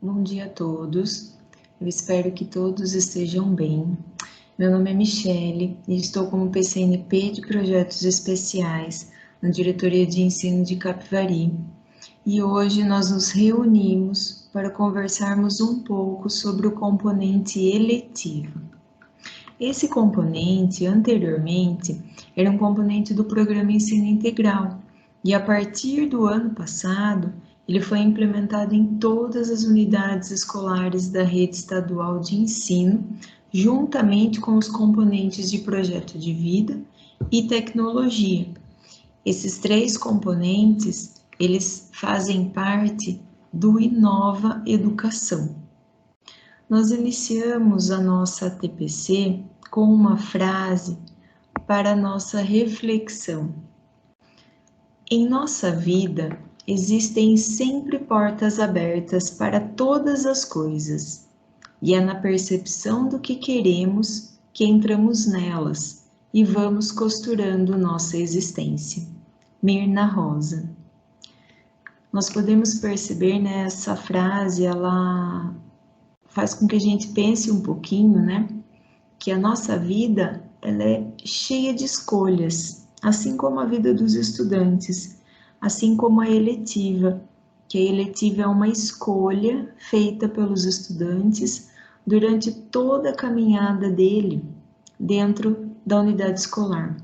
Bom dia a todos, eu espero que todos estejam bem. Meu nome é Michele e estou como PCNP de Projetos Especiais na Diretoria de Ensino de Capivari. E hoje nós nos reunimos para conversarmos um pouco sobre o componente eletivo. Esse componente, anteriormente, era um componente do Programa Ensino Integral e a partir do ano passado, ele foi implementado em todas as unidades escolares da rede estadual de ensino, juntamente com os componentes de projeto de vida e tecnologia. Esses três componentes, eles fazem parte do Inova Educação. Nós iniciamos a nossa TPC com uma frase para a nossa reflexão. Em nossa vida, existem sempre portas abertas para todas as coisas, e é na percepção do que queremos que entramos nelas e vamos costurando nossa existência. Mirna Rosa. Nós podemos perceber, né, essa frase, ela faz com que a gente pense um pouquinho, né, que a nossa vida, ela é cheia de escolhas, assim como a vida dos estudantes, assim como a eletiva, que a eletiva é uma escolha feita pelos estudantes durante toda a caminhada dele dentro da unidade escolar.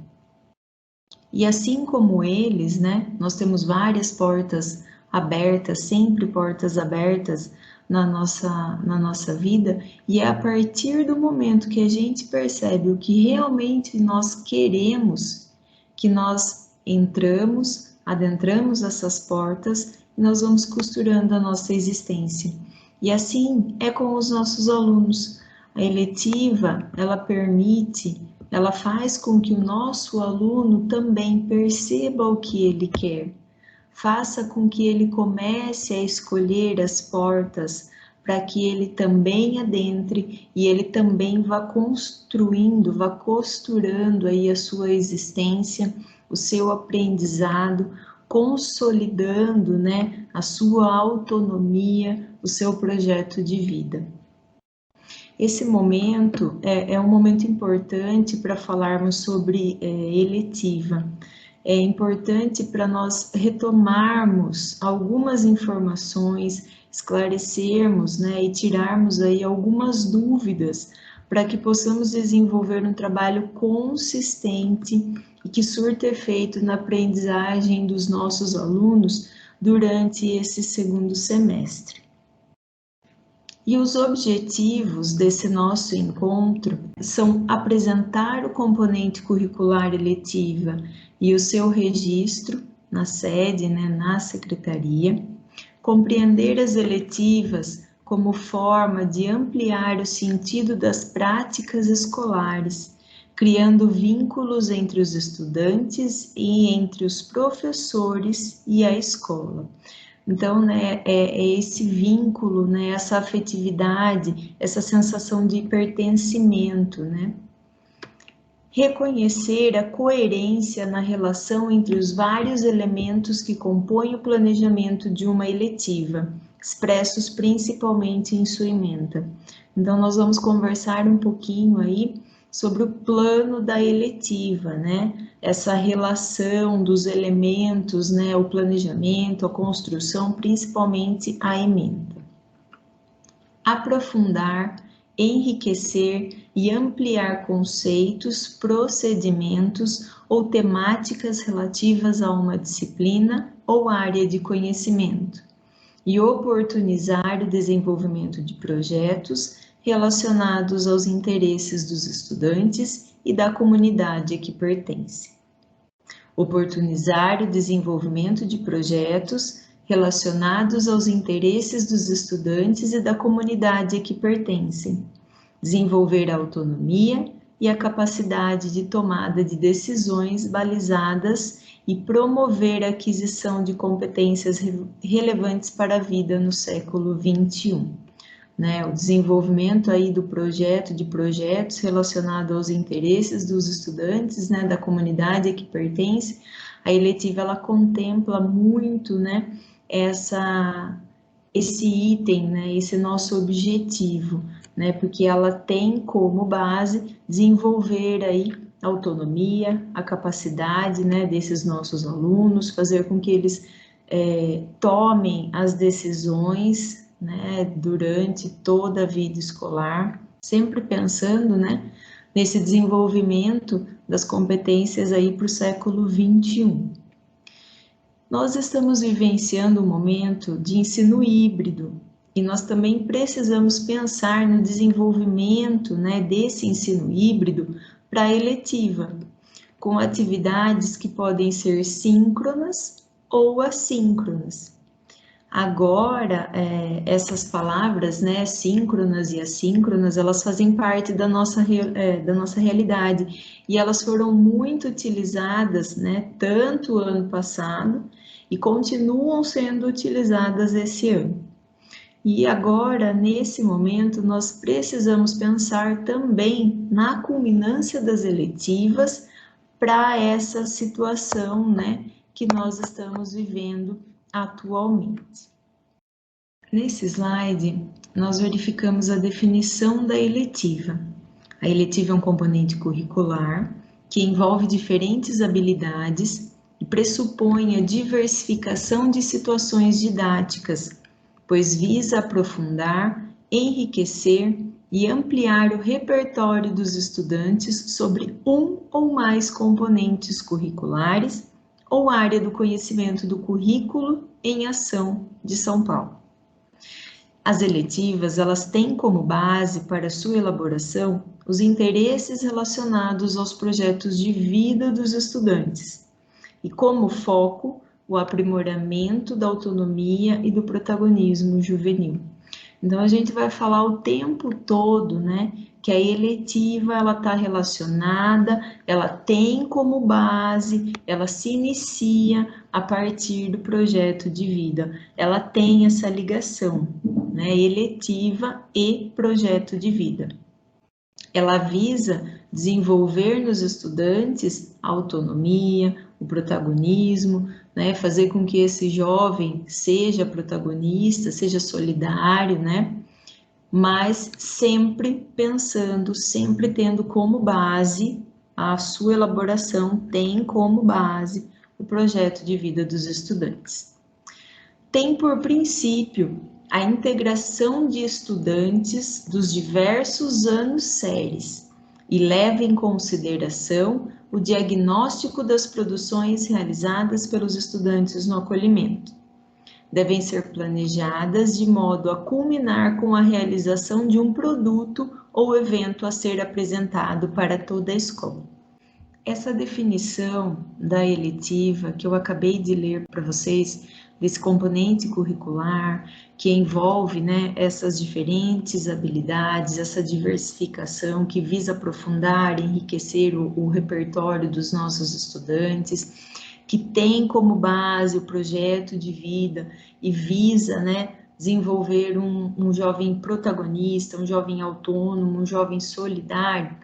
E assim como eles, né, nós temos várias portas abertas, sempre portas abertas na nossa vida, e é a partir do momento que a gente percebe o que realmente nós queremos, que nós entramos, adentramos essas portas e nós vamos costurando a nossa existência. E assim é com os nossos alunos. A eletiva, ela faz com que o nosso aluno também perceba o que ele quer, faça com que ele comece a escolher as portas para que ele também adentre e ele também vá construindo, vá costurando aí a sua existência, o seu aprendizado, consolidando, né, a sua autonomia, o seu projeto de vida. Esse momento é um momento importante para falarmos sobre eletiva. É importante para nós retomarmos algumas informações, esclarecermos, né, e tirarmos aí algumas dúvidas para que possamos desenvolver um trabalho consistente e que surta efeito na aprendizagem dos nossos alunos durante esse segundo semestre. E os objetivos desse nosso encontro são apresentar o componente curricular eletiva e o seu registro na sede, né, na secretaria, compreender as eletivas como forma de ampliar o sentido das práticas escolares, criando vínculos entre os estudantes e entre os professores e a escola. Então, né, é esse vínculo, né, essa afetividade, essa sensação de pertencimento, né? Reconhecer a coerência na relação entre os vários elementos que compõem o planejamento de uma eletiva, expressos principalmente em sua ementa. Então, nós vamos conversar um pouquinho aí sobre o plano da eletiva, né? Essa relação dos elementos, né? O planejamento, a construção, principalmente a ementa. Aprofundar, enriquecer e ampliar conceitos, procedimentos ou temáticas relativas a uma disciplina ou área de conhecimento. E oportunizar o desenvolvimento de projetos relacionados aos interesses dos estudantes e da comunidade a que pertence. Oportunizar o desenvolvimento de projetos relacionados aos interesses dos estudantes e da comunidade a que pertencem. Desenvolver a autonomia e a capacidade de tomada de decisões balizadas e promover a aquisição de competências relevantes para a vida no século XXI. Né, o desenvolvimento aí do projeto, de projetos relacionados aos interesses dos estudantes, né, da comunidade a que pertence. A eletiva, ela contempla muito, né, esse item, né, esse nosso objetivo, né, porque ela tem como base desenvolver aí a autonomia, a capacidade, né, desses nossos alunos, fazer com que eles tomem as decisões, né, durante toda a vida escolar, sempre pensando, né, nesse desenvolvimento das competências aí para o século XXI. Nós estamos vivenciando um momento de ensino híbrido e nós também precisamos pensar no desenvolvimento, né, desse ensino híbrido para a eletiva, com atividades que podem ser síncronas ou assíncronas. Agora, essas palavras, né, síncronas e assíncronas, elas fazem parte da nossa realidade e elas foram muito utilizadas, né, tanto ano passado e continuam sendo utilizadas esse ano. E agora, nesse momento, nós precisamos pensar também na culminância das eletivas para essa situação, né, que nós estamos vivendo atualmente. Nesse slide, nós verificamos a definição da eletiva. A eletiva é um componente curricular que envolve diferentes habilidades e pressupõe a diversificação de situações didáticas, pois visa aprofundar, enriquecer e ampliar o repertório dos estudantes sobre um ou mais componentes curriculares ou área do conhecimento do currículo em ação de São Paulo. As eletivas, elas têm como base para sua elaboração os interesses relacionados aos projetos de vida dos estudantes e como foco o aprimoramento da autonomia e do protagonismo juvenil. Então, a gente vai falar o tempo todo, né, que a eletiva, ela está relacionada, ela tem como base, ela se inicia a partir do projeto de vida. Ela tem essa ligação, né, eletiva e projeto de vida. Ela visa desenvolver nos estudantes a autonomia, o protagonismo, né, fazer com que esse jovem seja protagonista, seja solidário, né, mas sempre pensando, sempre tendo como base, a sua elaboração tem como base o projeto de vida dos estudantes. Tem por princípio a integração de estudantes dos diversos anos séries e leva em consideração o diagnóstico das produções realizadas pelos estudantes no acolhimento. Devem ser planejadas de modo a culminar com a realização de um produto ou evento a ser apresentado para toda a escola. Essa definição da eletiva que eu acabei de ler para vocês, desse componente curricular que envolve, né, essas diferentes habilidades, essa diversificação que visa aprofundar e enriquecer o repertório dos nossos estudantes, que tem como base o projeto de vida e visa, né, desenvolver um jovem protagonista, um jovem autônomo, um jovem solidário.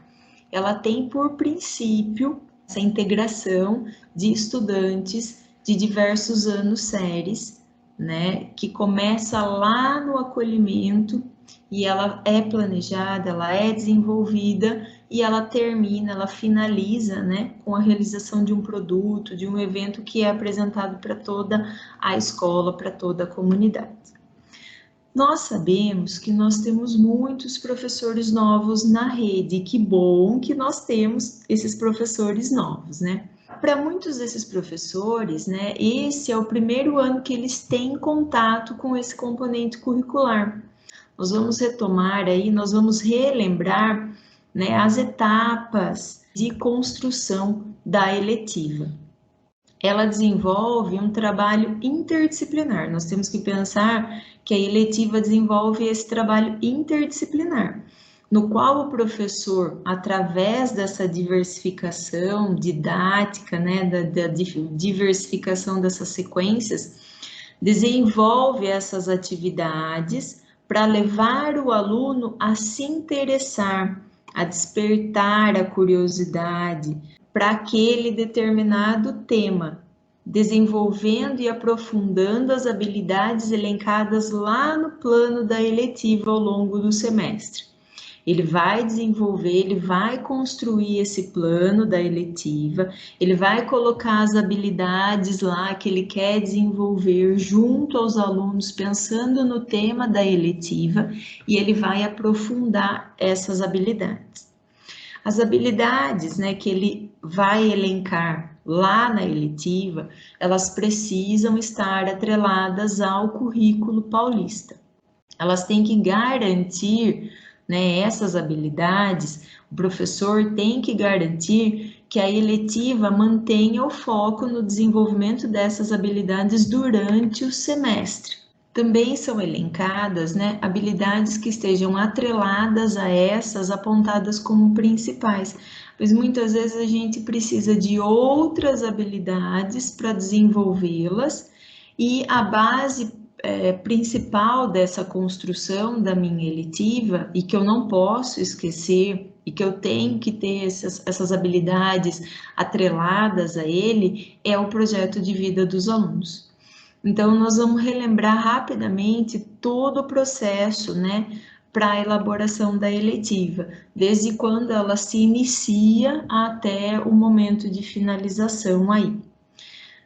Ela tem por princípio essa integração de estudantes de diversos anos séries, né, que começa lá no acolhimento e ela é planejada, ela é desenvolvida e ela termina, ela finaliza, né, com a realização de um produto, de um evento que é apresentado para toda a escola, para toda a comunidade. Nós sabemos que nós temos muitos professores novos na rede, que bom que nós temos esses professores novos, né? Para muitos desses professores, né, esse é o primeiro ano que eles têm contato com esse componente curricular. Nós vamos retomar aí, nós vamos relembrar, né, as etapas de construção da eletiva. Ela desenvolve um trabalho interdisciplinar. Nós temos que pensar que a eletiva desenvolve esse trabalho interdisciplinar, no qual o professor, através dessa diversificação didática, né, da diversificação dessas sequências, desenvolve essas atividades para levar o aluno a se interessar, a despertar a curiosidade para aquele determinado tema, desenvolvendo e aprofundando as habilidades elencadas lá no plano da eletiva ao longo do semestre. Ele vai desenvolver, ele vai construir esse plano da eletiva, ele vai colocar as habilidades lá que ele quer desenvolver junto aos alunos, pensando no tema da eletiva, e ele vai aprofundar essas habilidades. As habilidades, né, que ele vai elencar lá na eletiva, elas precisam estar atreladas ao currículo paulista. Elas têm que garantir, né, essas habilidades, o professor tem que garantir que a eletiva mantenha o foco no desenvolvimento dessas habilidades durante o semestre. Também são elencadas, né, habilidades que estejam atreladas a essas apontadas como principais, pois muitas vezes a gente precisa de outras habilidades para desenvolvê-las E a base principal dessa construção da minha eletiva, e que eu não posso esquecer, e que eu tenho que ter essas habilidades atreladas a ele, é o projeto de vida dos alunos. Então, nós vamos relembrar rapidamente todo o processo, né, para a elaboração da eletiva, desde quando ela se inicia até o momento de finalização aí.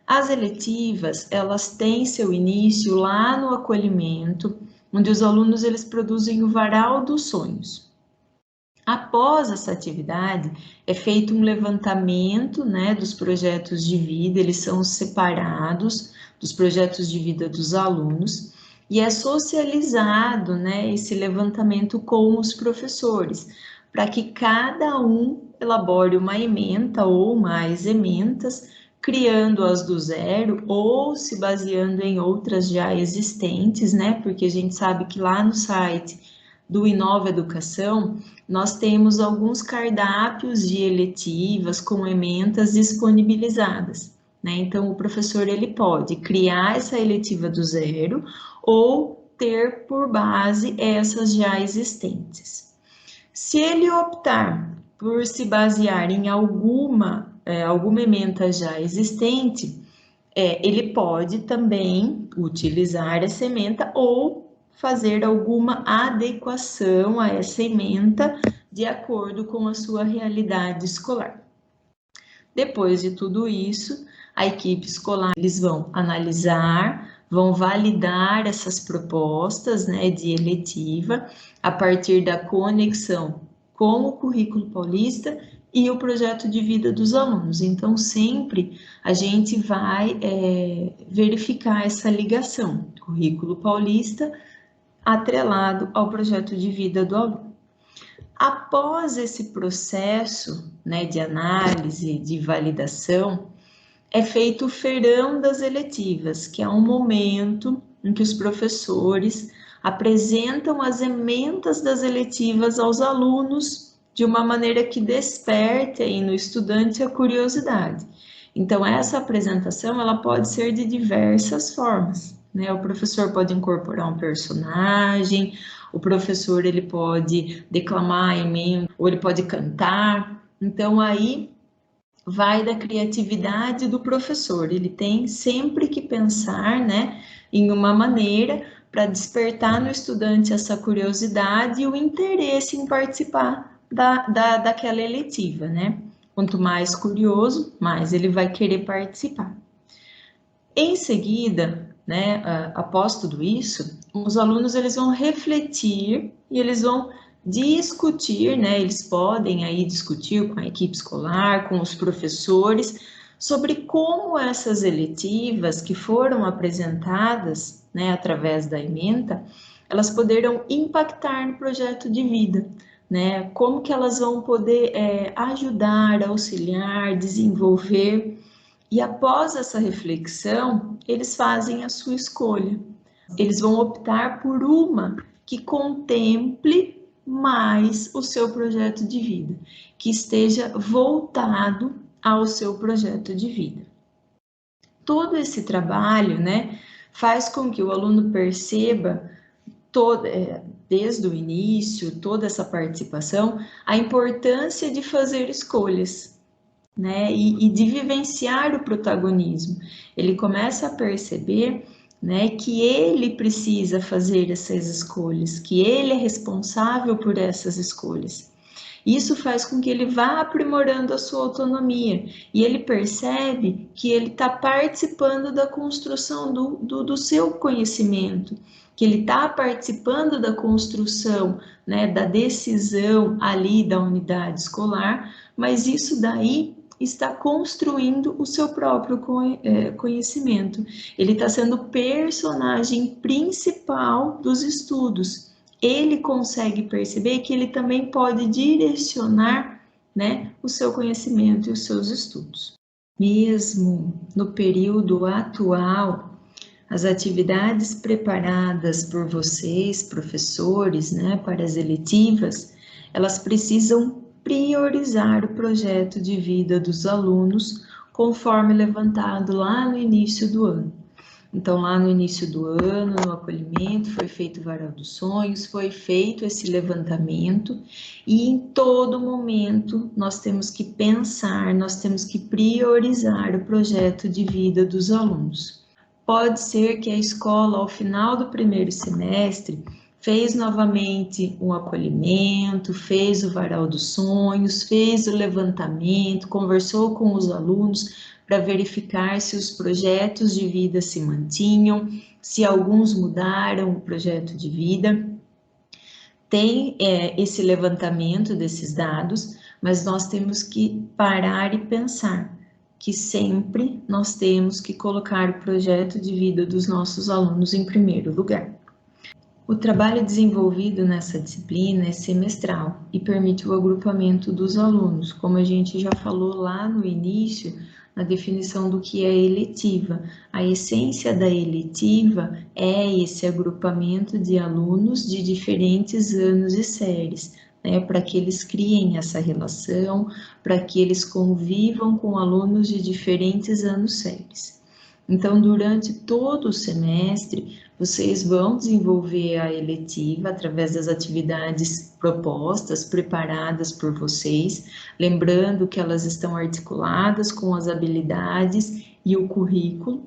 As eletivas, elas têm seu início lá no acolhimento, onde os alunos eles produzem o varal dos sonhos. Após essa atividade, é feito um levantamento, né, dos projetos de vida, eles são separados dos projetos de vida dos alunos, e é socializado, né, esse levantamento com os professores, para que cada um elabore uma ementa ou mais ementas, criando-as do zero ou se baseando em outras já existentes, né, porque a gente sabe que lá no site do Inova Educação, nós temos alguns cardápios de eletivas com ementas disponibilizadas, né? Então, o professor ele pode criar essa eletiva do zero ou ter por base essas já existentes. Se ele optar por se basear em alguma ementa já existente, ele pode também utilizar essa ementa ou fazer alguma adequação a essa ementa de acordo com a sua realidade escolar. Depois de tudo isso, a equipe escolar, eles vão analisar, vão validar essas propostas, né, de eletiva a partir da conexão com o currículo paulista e o projeto de vida dos alunos. Então, sempre a gente vai verificar essa ligação, currículo paulista atrelado ao projeto de vida do aluno. Após esse processo, né, de análise, de validação, é feito o feirão das eletivas, que é um momento em que os professores apresentam as ementas das eletivas aos alunos de uma maneira que desperte aí no estudante a curiosidade. Então, essa apresentação ela pode ser de diversas formas, né? O professor pode incorporar um personagem, o professor ele pode declamar emenda, ou ele pode cantar. Então, aí vai da criatividade do professor. Ele tem sempre que pensar, né, em uma maneira para despertar no estudante essa curiosidade e o interesse em participar daquela eletiva, né? Quanto mais curioso, mais ele vai querer participar. Em seguida, né, após tudo isso, os alunos eles vão refletir e eles vão discutir, né, eles podem aí discutir com a equipe escolar, com os professores, sobre como essas eletivas que foram apresentadas, né, através da ementa, elas poderão impactar no projeto de vida, né, como que elas vão poder ajudar, auxiliar, desenvolver. E após essa reflexão, eles fazem a sua escolha. Eles vão optar por uma que contemple mais o seu projeto de vida, que esteja voltado ao seu projeto de vida. Todo esse trabalho, né, faz com que o aluno perceba desde o início, toda essa participação, a importância de fazer escolhas, né, e de vivenciar o protagonismo. Ele começa a perceber, né, que ele precisa fazer essas escolhas, que ele é responsável por essas escolhas. Isso faz com que ele vá aprimorando a sua autonomia e ele percebe que ele está participando da construção do seu conhecimento, que ele está participando da construção, né, da decisão ali da unidade escolar, mas isso daí está construindo o seu próprio conhecimento. Ele está sendo o personagem principal dos estudos. Ele consegue perceber que ele também pode direcionar, né, o seu conhecimento e os seus estudos. Mesmo no período atual, as atividades preparadas por vocês, professores, né, para as eletivas, elas precisam priorizar o projeto de vida dos alunos, conforme levantado lá no início do ano. Então, lá no início do ano, no acolhimento, foi feito o Varal dos Sonhos, foi feito esse levantamento, e em todo momento nós temos que pensar, nós temos que priorizar o projeto de vida dos alunos. Pode ser que a escola, ao final do primeiro semestre, fez novamente um acolhimento, fez o Varal dos Sonhos, fez o levantamento, conversou com os alunos para verificar se os projetos de vida se mantinham, se alguns mudaram o projeto de vida. Tem esse levantamento desses dados, mas nós temos que parar e pensar que sempre nós temos que colocar o projeto de vida dos nossos alunos em primeiro lugar. O trabalho desenvolvido nessa disciplina é semestral e permite o agrupamento dos alunos, como a gente já falou lá no início, na definição do que é eletiva. A essência da eletiva é esse agrupamento de alunos de diferentes anos e séries, né, para que eles criem essa relação, para que eles convivam com alunos de diferentes anos séries. Então, durante todo o semestre, vocês vão desenvolver a eletiva através das atividades propostas, preparadas por vocês, lembrando que elas estão articuladas com as habilidades e o currículo.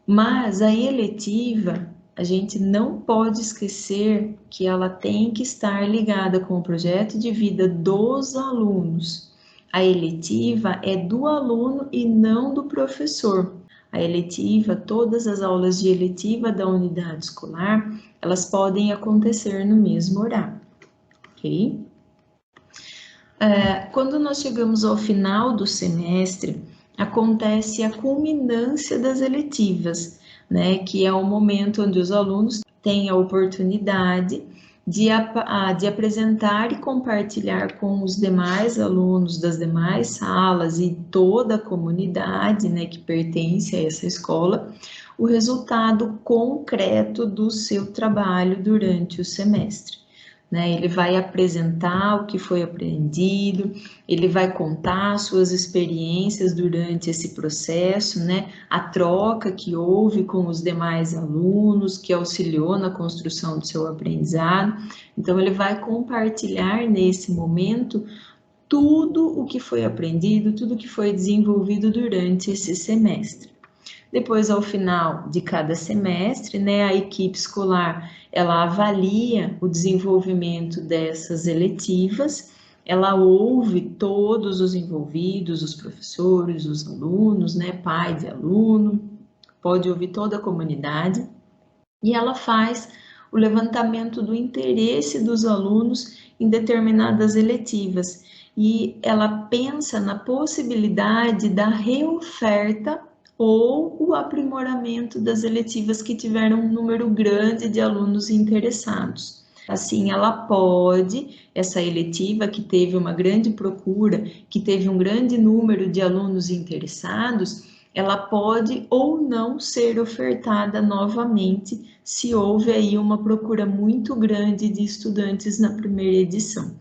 Mas a eletiva, a gente não pode esquecer que ela tem que estar ligada com o projeto de vida dos alunos. A eletiva é do aluno e não do professor. A eletiva, todas as aulas de eletiva da unidade escolar, elas podem acontecer no mesmo horário, ok? Quando nós chegamos ao final do semestre, acontece a culminância das eletivas, né? Que é o momento onde os alunos têm a oportunidade de apresentar e compartilhar com os demais alunos das demais salas e toda a comunidade, né, que pertence a essa escola, o resultado concreto do seu trabalho durante o semestre. Né? Ele vai apresentar o que foi aprendido, ele vai contar suas experiências durante esse processo, né? A troca que houve com os demais alunos, que auxiliou na construção do seu aprendizado. Então, ele vai compartilhar nesse momento tudo o que foi aprendido, tudo que foi desenvolvido durante esse semestre. Depois, ao final de cada semestre, né, a equipe escolar, ela avalia o desenvolvimento dessas eletivas, ela ouve todos os envolvidos, os professores, os alunos, né, pai de aluno, pode ouvir toda a comunidade, e ela faz o levantamento do interesse dos alunos em determinadas eletivas, e ela pensa na possibilidade da reoferta ou o aprimoramento das eletivas que tiveram um número grande de alunos interessados. Assim, ela pode, essa eletiva que teve uma grande procura, que teve um grande número de alunos interessados, ela pode ou não ser ofertada novamente se houve aí uma procura muito grande de estudantes na primeira edição.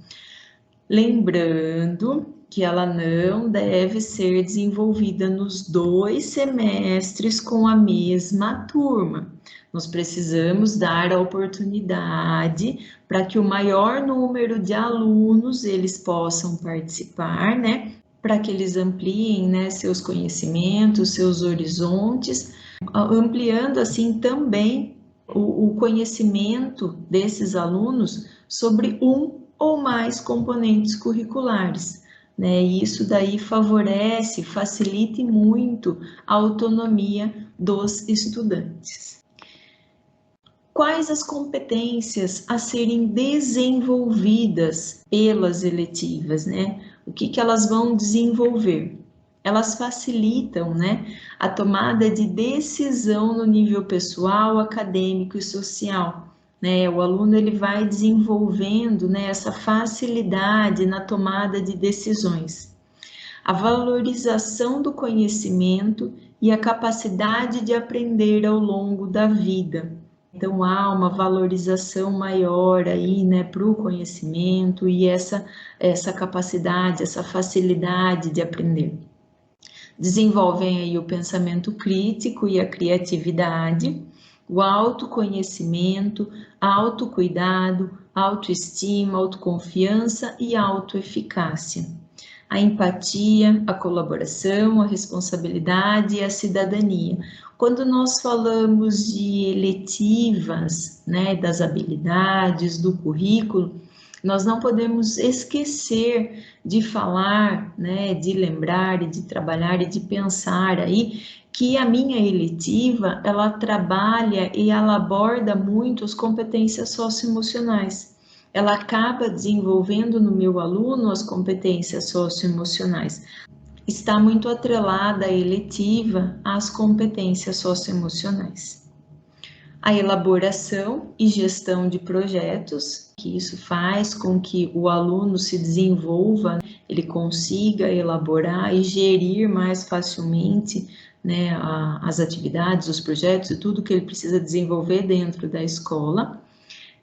Lembrando que ela não deve ser desenvolvida nos 2 semestres com a mesma turma. Nós precisamos dar a oportunidade para que o maior número de alunos eles possam participar, né? Para que eles ampliem, né, seus conhecimentos, seus horizontes, ampliando assim também o conhecimento desses alunos sobre um ou mais componentes curriculares, né? E isso daí favorece, facilita muito a autonomia dos estudantes. Quais as competências a serem desenvolvidas pelas eletivas, né? O que elas vão desenvolver? Elas facilitam, né, a tomada de decisão no nível pessoal, acadêmico e social. Né? O aluno ele vai desenvolvendo, né, essa facilidade na tomada de decisões. A valorização do conhecimento e a capacidade de aprender ao longo da vida. Então, há uma valorização maior aí, né, para o conhecimento e essa capacidade, essa facilidade de aprender. Desenvolvem aí o pensamento crítico e a criatividade, o autoconhecimento, autocuidado, autoestima, autoconfiança e autoeficácia. A empatia, a colaboração, a responsabilidade e a cidadania. Quando nós falamos de eletivas, né, das habilidades, do currículo, nós não podemos esquecer de falar, né, de lembrar e de trabalhar e de pensar aí que a minha eletiva, ela trabalha e ela aborda muito as competências socioemocionais. Ela acaba desenvolvendo no meu aluno as competências socioemocionais. Está muito atrelada a eletiva às competências socioemocionais. A elaboração e gestão de projetos, que isso faz com que o aluno se desenvolva, ele consiga elaborar e gerir mais facilmente, né, as atividades, os projetos e tudo que ele precisa desenvolver dentro da escola.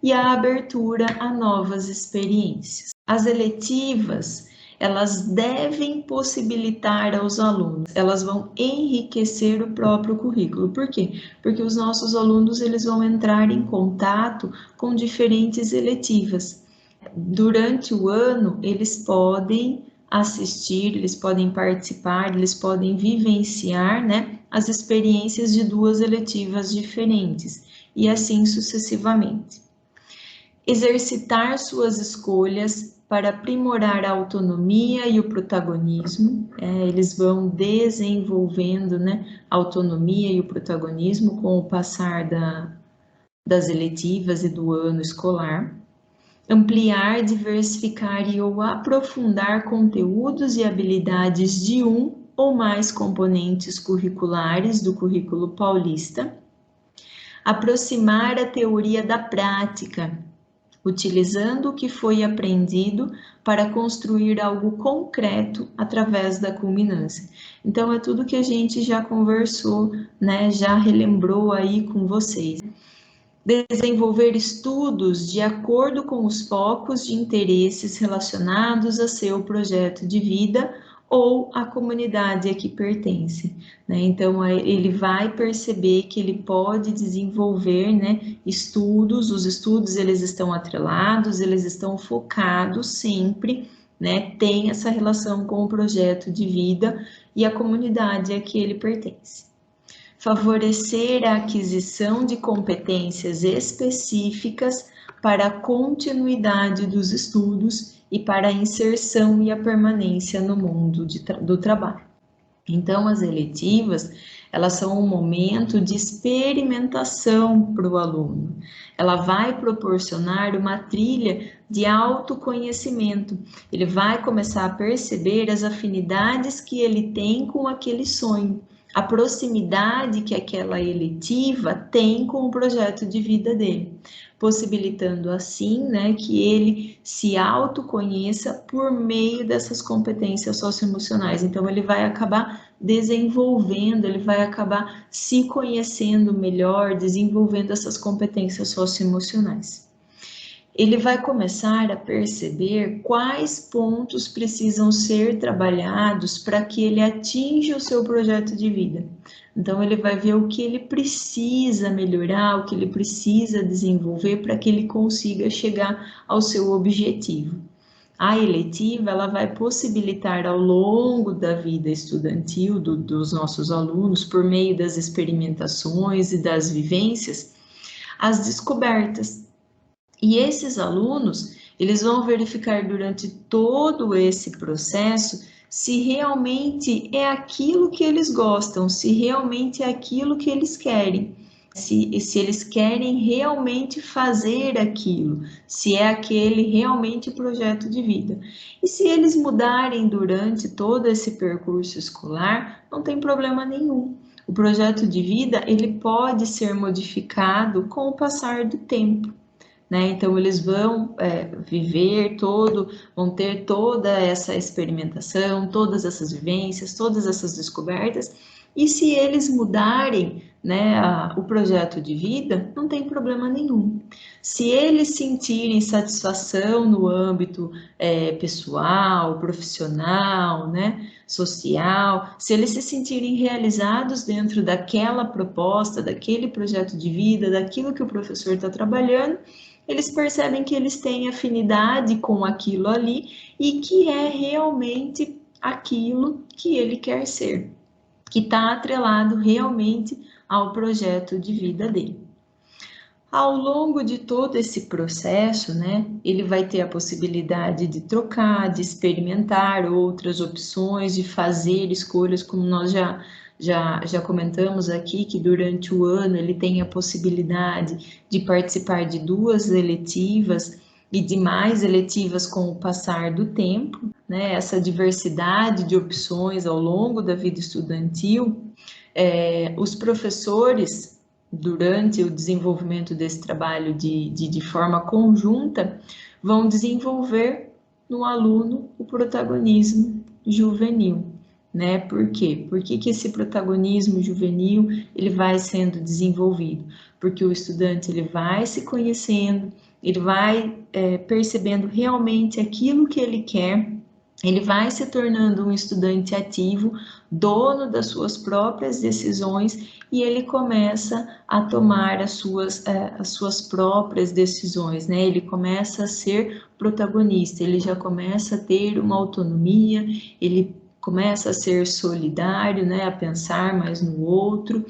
E a abertura a novas experiências. As eletivas, elas devem possibilitar aos alunos, elas vão enriquecer o próprio currículo. Por quê? Porque os nossos alunos, eles vão entrar em contato com diferentes eletivas. Durante o ano, eles podem assistir, eles podem participar, eles podem vivenciar, né, as experiências de 2 eletivas diferentes, e assim sucessivamente. Exercitar suas escolhas para aprimorar a autonomia e o protagonismo. Eles vão desenvolvendo, né, a autonomia e o protagonismo com o passar das eletivas e do ano escolar. Ampliar, diversificar e ou aprofundar conteúdos e habilidades de um ou mais componentes curriculares do currículo paulista. Aproximar a teoria da prática, utilizando o que foi aprendido para construir algo concreto através da culminância. Então, é tudo que a gente já conversou, né, já relembrou aí com vocês. Desenvolver estudos de acordo com os focos de interesses relacionados a seu projeto de vida ou a comunidade a que pertence, né? Então, ele vai perceber que ele pode desenvolver, né, estudos, os estudos eles estão atrelados, eles estão focados sempre, né, tem essa relação com o projeto de vida e a comunidade a que ele pertence. Favorecer a aquisição de competências específicas para a continuidade dos estudos e para a inserção e a permanência no mundo do trabalho. Então, as eletivas, elas são um momento de experimentação para o aluno. Ela vai proporcionar uma trilha de autoconhecimento. Ele vai começar a perceber as afinidades que ele tem com aquele sonho, a proximidade que aquela eletiva tem com o projeto de vida dele, possibilitando assim, né, que ele se autoconheça por meio dessas competências socioemocionais. Então, ele vai acabar desenvolvendo, ele vai acabar se conhecendo melhor, desenvolvendo essas competências socioemocionais. Ele vai começar a perceber quais pontos precisam ser trabalhados para que ele atinja o seu projeto de vida. Então, ele vai ver o que ele precisa melhorar, o que ele precisa desenvolver para que ele consiga chegar ao seu objetivo. A eletiva, ela vai possibilitar ao longo da vida estudantil dos nossos alunos, por meio das experimentações e das vivências, as descobertas. E esses alunos, eles vão verificar durante todo esse processo se realmente é aquilo que eles gostam, se realmente é aquilo que eles querem, se eles querem realmente fazer aquilo, se é aquele realmente projeto de vida. E se eles mudarem durante todo esse percurso escolar, não tem problema nenhum. O projeto de vida, ele pode ser modificado com o passar do tempo. Né? Então, eles vão vão ter toda essa experimentação, todas essas vivências, todas essas descobertas, E se eles mudarem, né, o projeto de vida, não tem problema nenhum. Se eles sentirem satisfação no âmbito pessoal, profissional, né, social, se eles se sentirem realizados dentro daquela proposta, daquele projeto de vida, daquilo que o professor está trabalhando, eles percebem que eles têm afinidade com aquilo ali e que é realmente aquilo que ele quer ser, que está atrelado realmente ao projeto de vida dele. Ao longo de todo esse processo, né, ele vai ter a possibilidade de trocar, de experimentar outras opções, de fazer escolhas, como nós já comentamos aqui, que durante o ano ele tem a possibilidade de participar de 2 eletivas e de mais eletivas com o passar do tempo, né, essa diversidade de opções ao longo da vida estudantil. Os professores, durante o desenvolvimento desse trabalho de forma conjunta, vão desenvolver no aluno o protagonismo juvenil, né? Por quê? Por que esse protagonismo juvenil ele vai sendo desenvolvido? Porque o estudante ele vai se conhecendo, ele vai percebendo realmente aquilo que ele quer, ele vai se tornando um estudante ativo, dono das suas próprias decisões, e ele começa a tomar as suas próprias decisões, né? Ele começa a ser protagonista, ele já começa a ter uma autonomia, ele começa a ser solidário, né? A pensar mais no outro.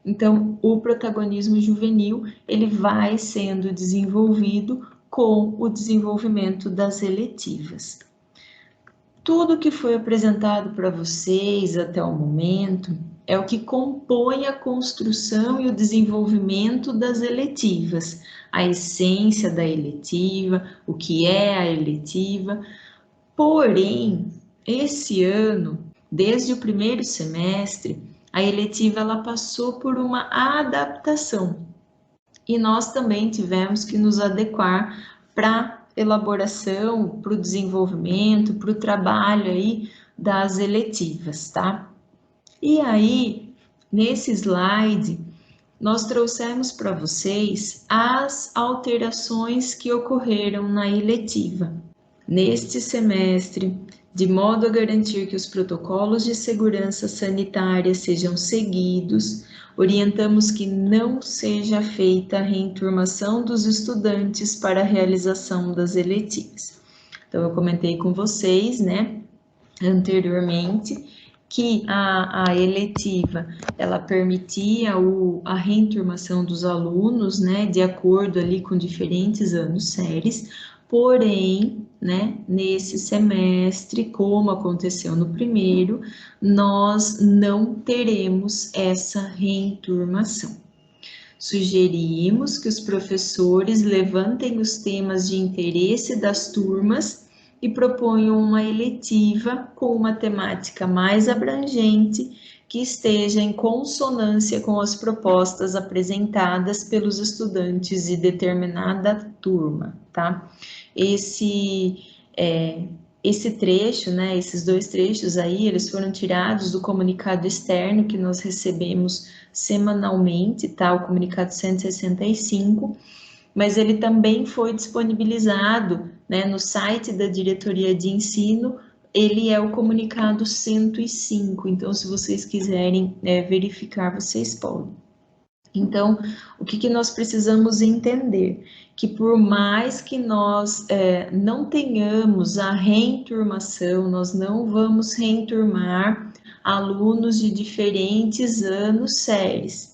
Então, o protagonismo juvenil, ele vai sendo desenvolvido com o desenvolvimento das eletivas. Tudo que foi apresentado para vocês até o momento é o que compõe a construção e o desenvolvimento das eletivas, a essência da eletiva, o que é a eletiva. Porém, esse ano, desde o primeiro semestre, a eletiva ela passou por uma adaptação e nós também tivemos que nos adequar para elaboração, para o desenvolvimento, para o trabalho aí das eletivas, tá? E aí, nesse slide, nós trouxemos para vocês as alterações que ocorreram na eletiva neste semestre, de modo a garantir que os protocolos de segurança sanitária sejam seguidos, orientamos que não seja feita a reenturmação dos estudantes para a realização das eletivas. Então, eu comentei com vocês, né, anteriormente, que a eletiva, ela permitia a reenturmação dos alunos, né, de acordo ali com diferentes anos séries, porém, né, nesse semestre, como aconteceu no primeiro, nós não teremos essa reenturmação. Sugerimos que os professores levantem os temas de interesse das turmas e proponham uma eletiva com uma temática mais abrangente que esteja em consonância com as propostas apresentadas pelos estudantes de determinada turma, tá? Esse trecho, né, esses 2 trechos aí, eles foram tirados do comunicado externo que nós recebemos semanalmente, tá? O comunicado 165, mas ele também foi disponibilizado, né, no site da Diretoria de Ensino. Ele é o comunicado 105, então se vocês quiserem verificar, vocês podem. Então, o que nós precisamos entender? Que por mais que nós não tenhamos a reenturmação, nós não vamos reenturmar alunos de diferentes anos séries.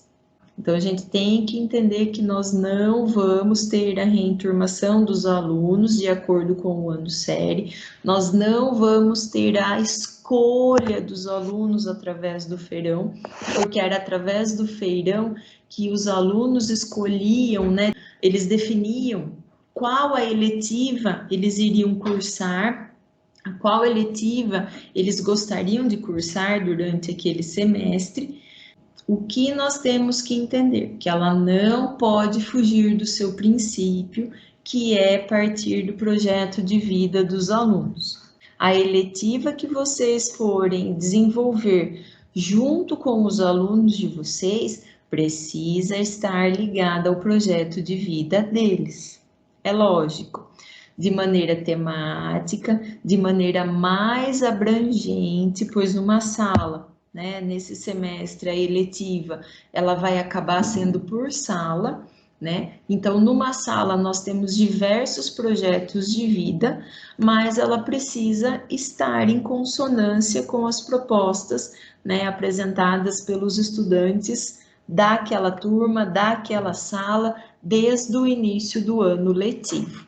Então, a gente tem que entender que nós não vamos ter a reenturmação dos alunos de acordo com o ano série, nós não vamos ter a escolha dos alunos através do feirão, porque era através do feirão que os alunos escolhiam, né? Eles definiam qual a eletiva eles iriam cursar, qual eletiva eles gostariam de cursar durante aquele semestre. O que nós temos que entender? Que ela não pode fugir do seu princípio, que é partir do projeto de vida dos alunos. A eletiva que vocês forem desenvolver junto com os alunos de vocês, precisa estar ligada ao projeto de vida deles. É lógico, de maneira temática, de maneira mais abrangente, pois numa sala, né, nesse semestre, a eletiva, ela vai acabar sendo por sala, né? Então, numa sala, nós temos diversos projetos de vida, mas ela precisa estar em consonância com as propostas, né, apresentadas pelos estudantes daquela turma, daquela sala, desde o início do ano letivo.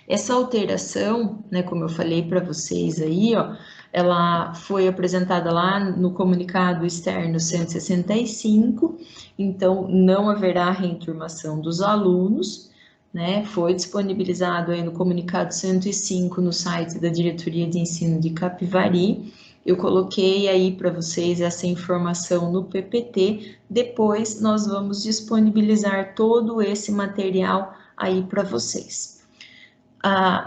Essa alteração, né, como eu falei para vocês aí, ó, ela foi apresentada lá no comunicado externo 165, então não haverá reenturmação dos alunos, né? Foi disponibilizado aí no comunicado 105 no site da Diretoria de Ensino de Capivari. Eu coloquei aí para vocês essa informação no PPT, depois nós vamos disponibilizar todo esse material aí para vocês.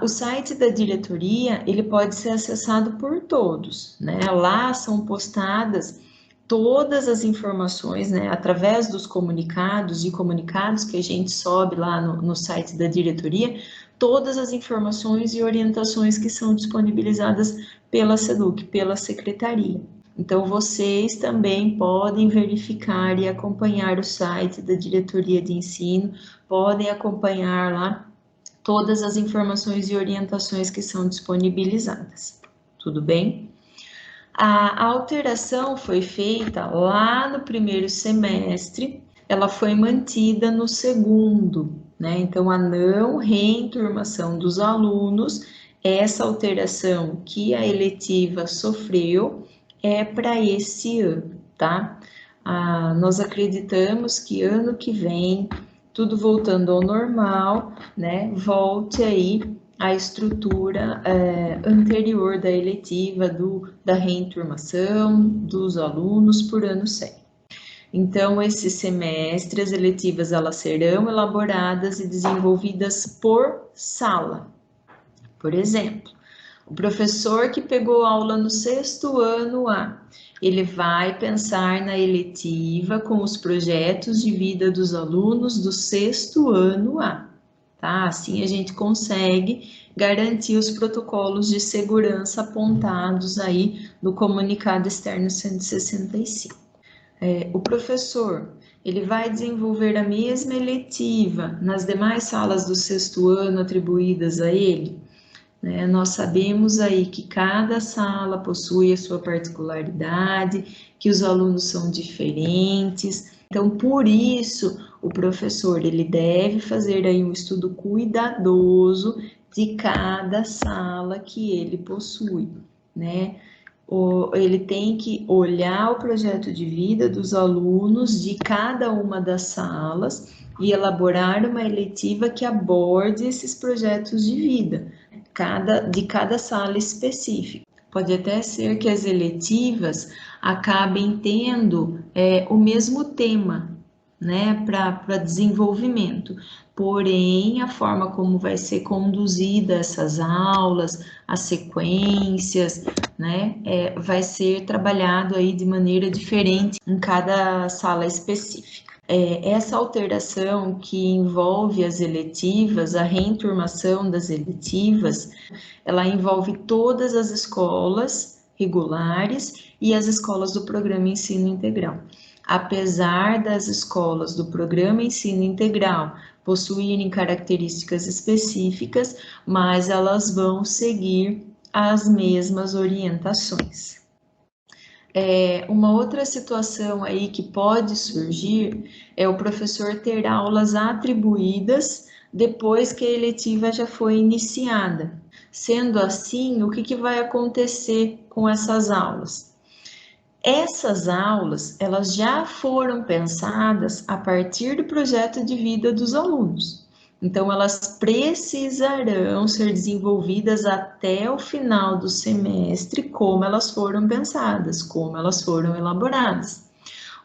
O site da diretoria, ele pode ser acessado por todos, né? Lá são postadas todas as informações, né? Através dos comunicados que a gente sobe lá no site da diretoria, todas as informações e orientações que são disponibilizadas pela SEDUC, pela secretaria. Então, vocês também podem verificar e acompanhar o site da diretoria de ensino, podem acompanhar lá todas as informações e orientações que são disponibilizadas. Tudo bem? A alteração foi feita lá no primeiro semestre, ela foi mantida no segundo, né? Então, a não reenturmação dos alunos, essa alteração que a eletiva sofreu é para esse ano, tá? Nós acreditamos que ano que vem, tudo voltando ao normal, né? Volte aí a estrutura anterior da eletiva, da reenturmação dos alunos por ano sério. Então, esse semestre, as eletivas elas serão elaboradas e desenvolvidas por sala. Por exemplo, o professor que pegou aula no sexto ano A, ele vai pensar na eletiva com os projetos de vida dos alunos do sexto ano A, tá? Assim a gente consegue garantir os protocolos de segurança apontados aí no comunicado externo 165. O professor, ele vai desenvolver a mesma eletiva nas demais salas do sexto ano atribuídas a ele? Nós sabemos aí que cada sala possui a sua particularidade, que os alunos são diferentes, então por isso o professor ele deve fazer aí um estudo cuidadoso de cada sala que ele possui, né? Ele tem que olhar o projeto de vida dos alunos de cada uma das salas e elaborar uma eletiva que aborde esses projetos de vida de cada sala específica. Pode até ser que as eletivas acabem tendo o mesmo tema, né, para desenvolvimento. Porém, a forma como vai ser conduzida essas aulas, as sequências, né, vai ser trabalhado aí de maneira diferente em cada sala específica. Essa alteração que envolve as eletivas, a reenturmação das eletivas, ela envolve todas as escolas regulares e as escolas do programa Ensino Integral. Apesar das escolas do programa Ensino Integral possuírem características específicas, mas elas vão seguir as mesmas orientações. Uma outra situação aí que pode surgir é o professor ter aulas atribuídas depois que a eletiva já foi iniciada. Sendo assim, o que vai acontecer com essas aulas? Essas aulas, elas já foram pensadas a partir do projeto de vida dos alunos. Então, elas precisarão ser desenvolvidas até o final do semestre, como elas foram pensadas, como elas foram elaboradas.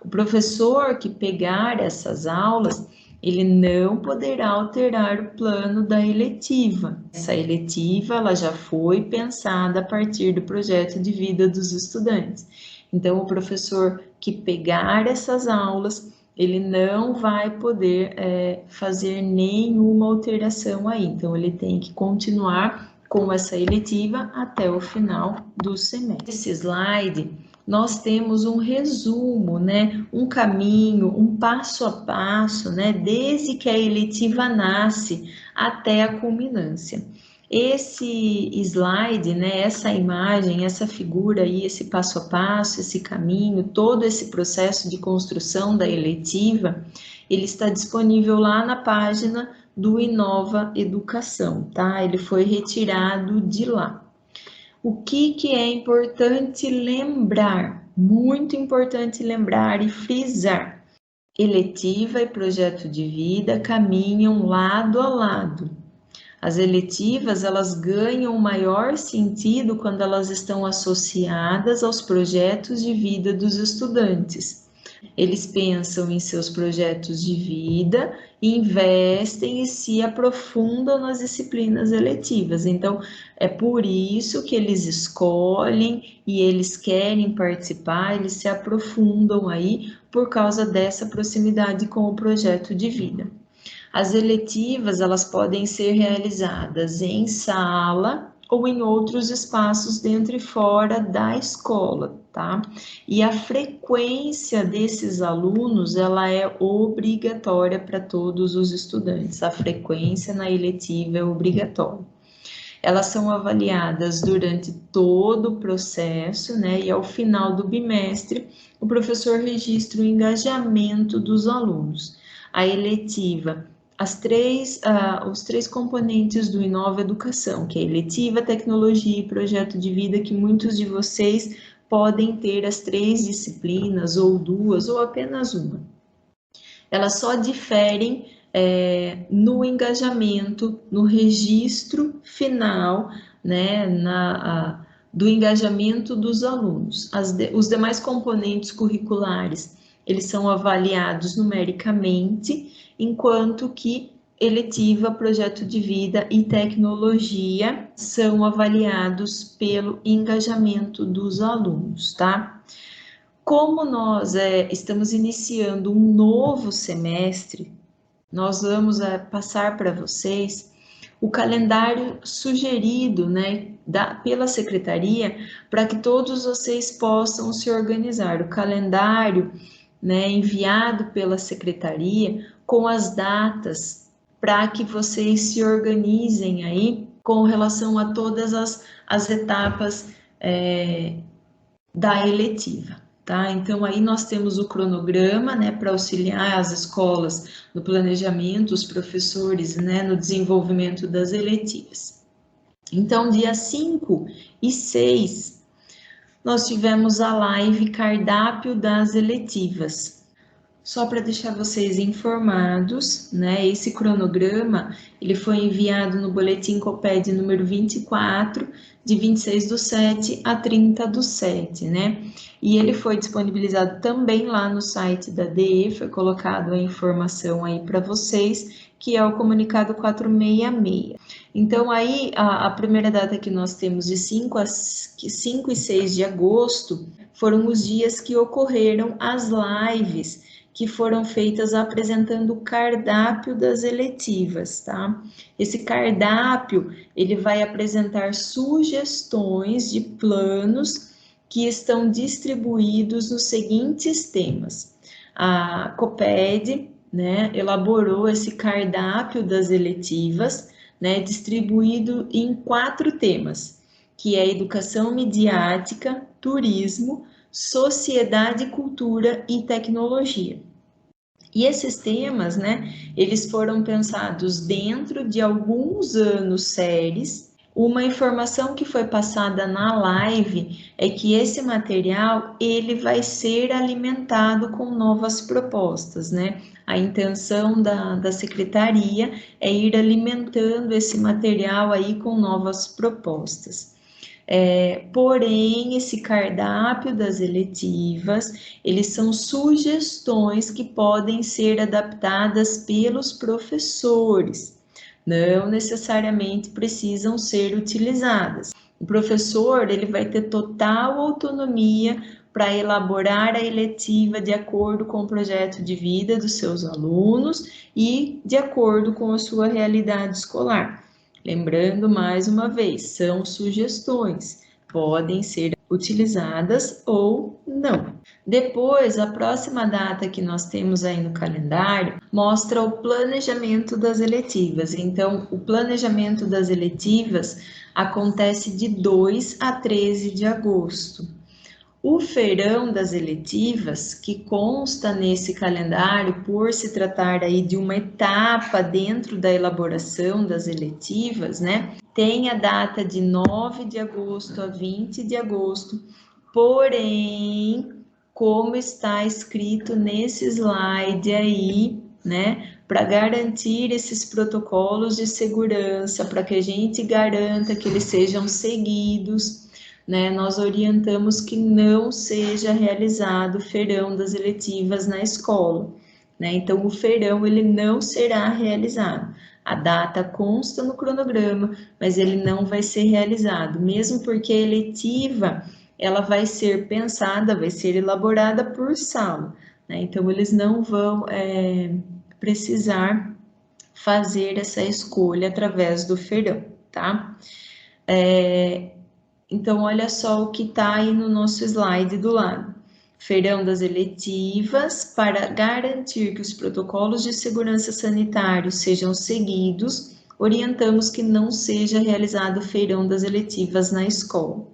O professor que pegar essas aulas, ele não poderá alterar o plano da eletiva. Essa eletiva, ela já foi pensada a partir do projeto de vida dos estudantes. Então, o professor que pegar essas aulas, ele não vai poder fazer nenhuma alteração aí. Então, ele tem que continuar com essa eletiva até o final do semestre. Nesse slide, nós temos um resumo, né? Um caminho, um passo a passo, né? Desde que a eletiva nasce até a culminância. Esse slide, né, essa imagem, essa figura aí, esse passo a passo, esse caminho, todo esse processo de construção da eletiva, ele está disponível lá na página do Inova Educação, tá? Ele foi retirado de lá. O que é importante lembrar? Muito importante lembrar e frisar. Eletiva e projeto de vida caminham lado a lado. As eletivas, elas ganham maior sentido quando elas estão associadas aos projetos de vida dos estudantes. Eles pensam em seus projetos de vida, investem e se aprofundam nas disciplinas eletivas. Então, é por isso que eles escolhem e eles querem participar, eles se aprofundam aí por causa dessa proximidade com o projeto de vida. As eletivas, elas podem ser realizadas em sala ou em outros espaços dentro e fora da escola, tá? E a frequência desses alunos, ela é obrigatória para todos os estudantes. A frequência na eletiva é obrigatória. Elas são avaliadas durante todo o processo, né? E ao final do bimestre, o professor registra o engajamento dos alunos. A eletiva, os três componentes do Inova Educação, que é eletiva, tecnologia e projeto de vida, que muitos de vocês podem ter as 3 disciplinas, ou 2, ou apenas uma. Elas só diferem no engajamento, no registro final, né, do engajamento dos alunos. Os demais componentes curriculares, eles são avaliados numericamente, enquanto que eletiva, projeto de vida e tecnologia são avaliados pelo engajamento dos alunos, tá? Como nós estamos iniciando um novo semestre, nós vamos passar para vocês o calendário sugerido, né, pela secretaria, para que todos vocês possam se organizar. O calendário, né, enviado pela secretaria com as datas para que vocês se organizem aí com relação a todas as etapas da eletiva. Tá? Então, aí nós temos o cronograma, né, para auxiliar as escolas no planejamento, os professores, né, no desenvolvimento das eletivas. Então, dia 5 e 6, nós tivemos a live Cardápio das Eletivas. Só para deixar vocês informados, né, esse cronograma, ele foi enviado no boletim COPED número 24, de 26/7 a 30/7, né? E ele foi disponibilizado também lá no site da DE, foi colocado a informação aí para vocês, que é o comunicado 466. Então, aí, a primeira data que nós temos de 5 e 6 de agosto, foram os dias que ocorreram as lives, que foram feitas apresentando o cardápio das eletivas, tá? Esse cardápio, ele vai apresentar sugestões de planos que estão distribuídos nos seguintes temas. A COPED, né, elaborou esse cardápio das eletivas, né, distribuído em 4 temas, que é educação midiática, turismo, sociedade, cultura e tecnologia. E esses temas, né, eles foram pensados dentro de alguns anos séries. Uma informação que foi passada na live é que esse material, ele vai ser alimentado com novas propostas, né? A intenção da secretaria é ir alimentando esse material aí com novas propostas. Porém, esse cardápio das eletivas, eles são sugestões que podem ser adaptadas pelos professores, não necessariamente precisam ser utilizadas. O professor, ele vai ter total autonomia para elaborar a eletiva de acordo com o projeto de vida dos seus alunos e de acordo com a sua realidade escolar. Lembrando mais uma vez, são sugestões, podem ser utilizadas ou não. Depois, a próxima data que nós temos aí no calendário mostra o planejamento das eletivas. Então, o planejamento das eletivas acontece de 2 a 13 de agosto. O feirão das eletivas, que consta nesse calendário por se tratar aí de uma etapa dentro da elaboração das eletivas, né? Tem a data de 9 de agosto a 20 de agosto, porém, como está escrito nesse slide aí, né? Para garantir esses protocolos de segurança, para que a gente garanta que eles sejam seguidos, né, nós orientamos que não seja realizado o feirão das eletivas na escola, né? Então, o feirão ele não será realizado. A data consta no cronograma, mas ele não vai ser realizado, mesmo porque a eletiva ela vai ser pensada, vai ser elaborada por sala, né? Então, eles não vão precisar fazer essa escolha através do feirão, tá? Então, olha só o que está aí no nosso slide do lado. Feirão das eletivas, para garantir que os protocolos de segurança sanitários sejam seguidos, orientamos que não seja realizado o feirão das eletivas na escola.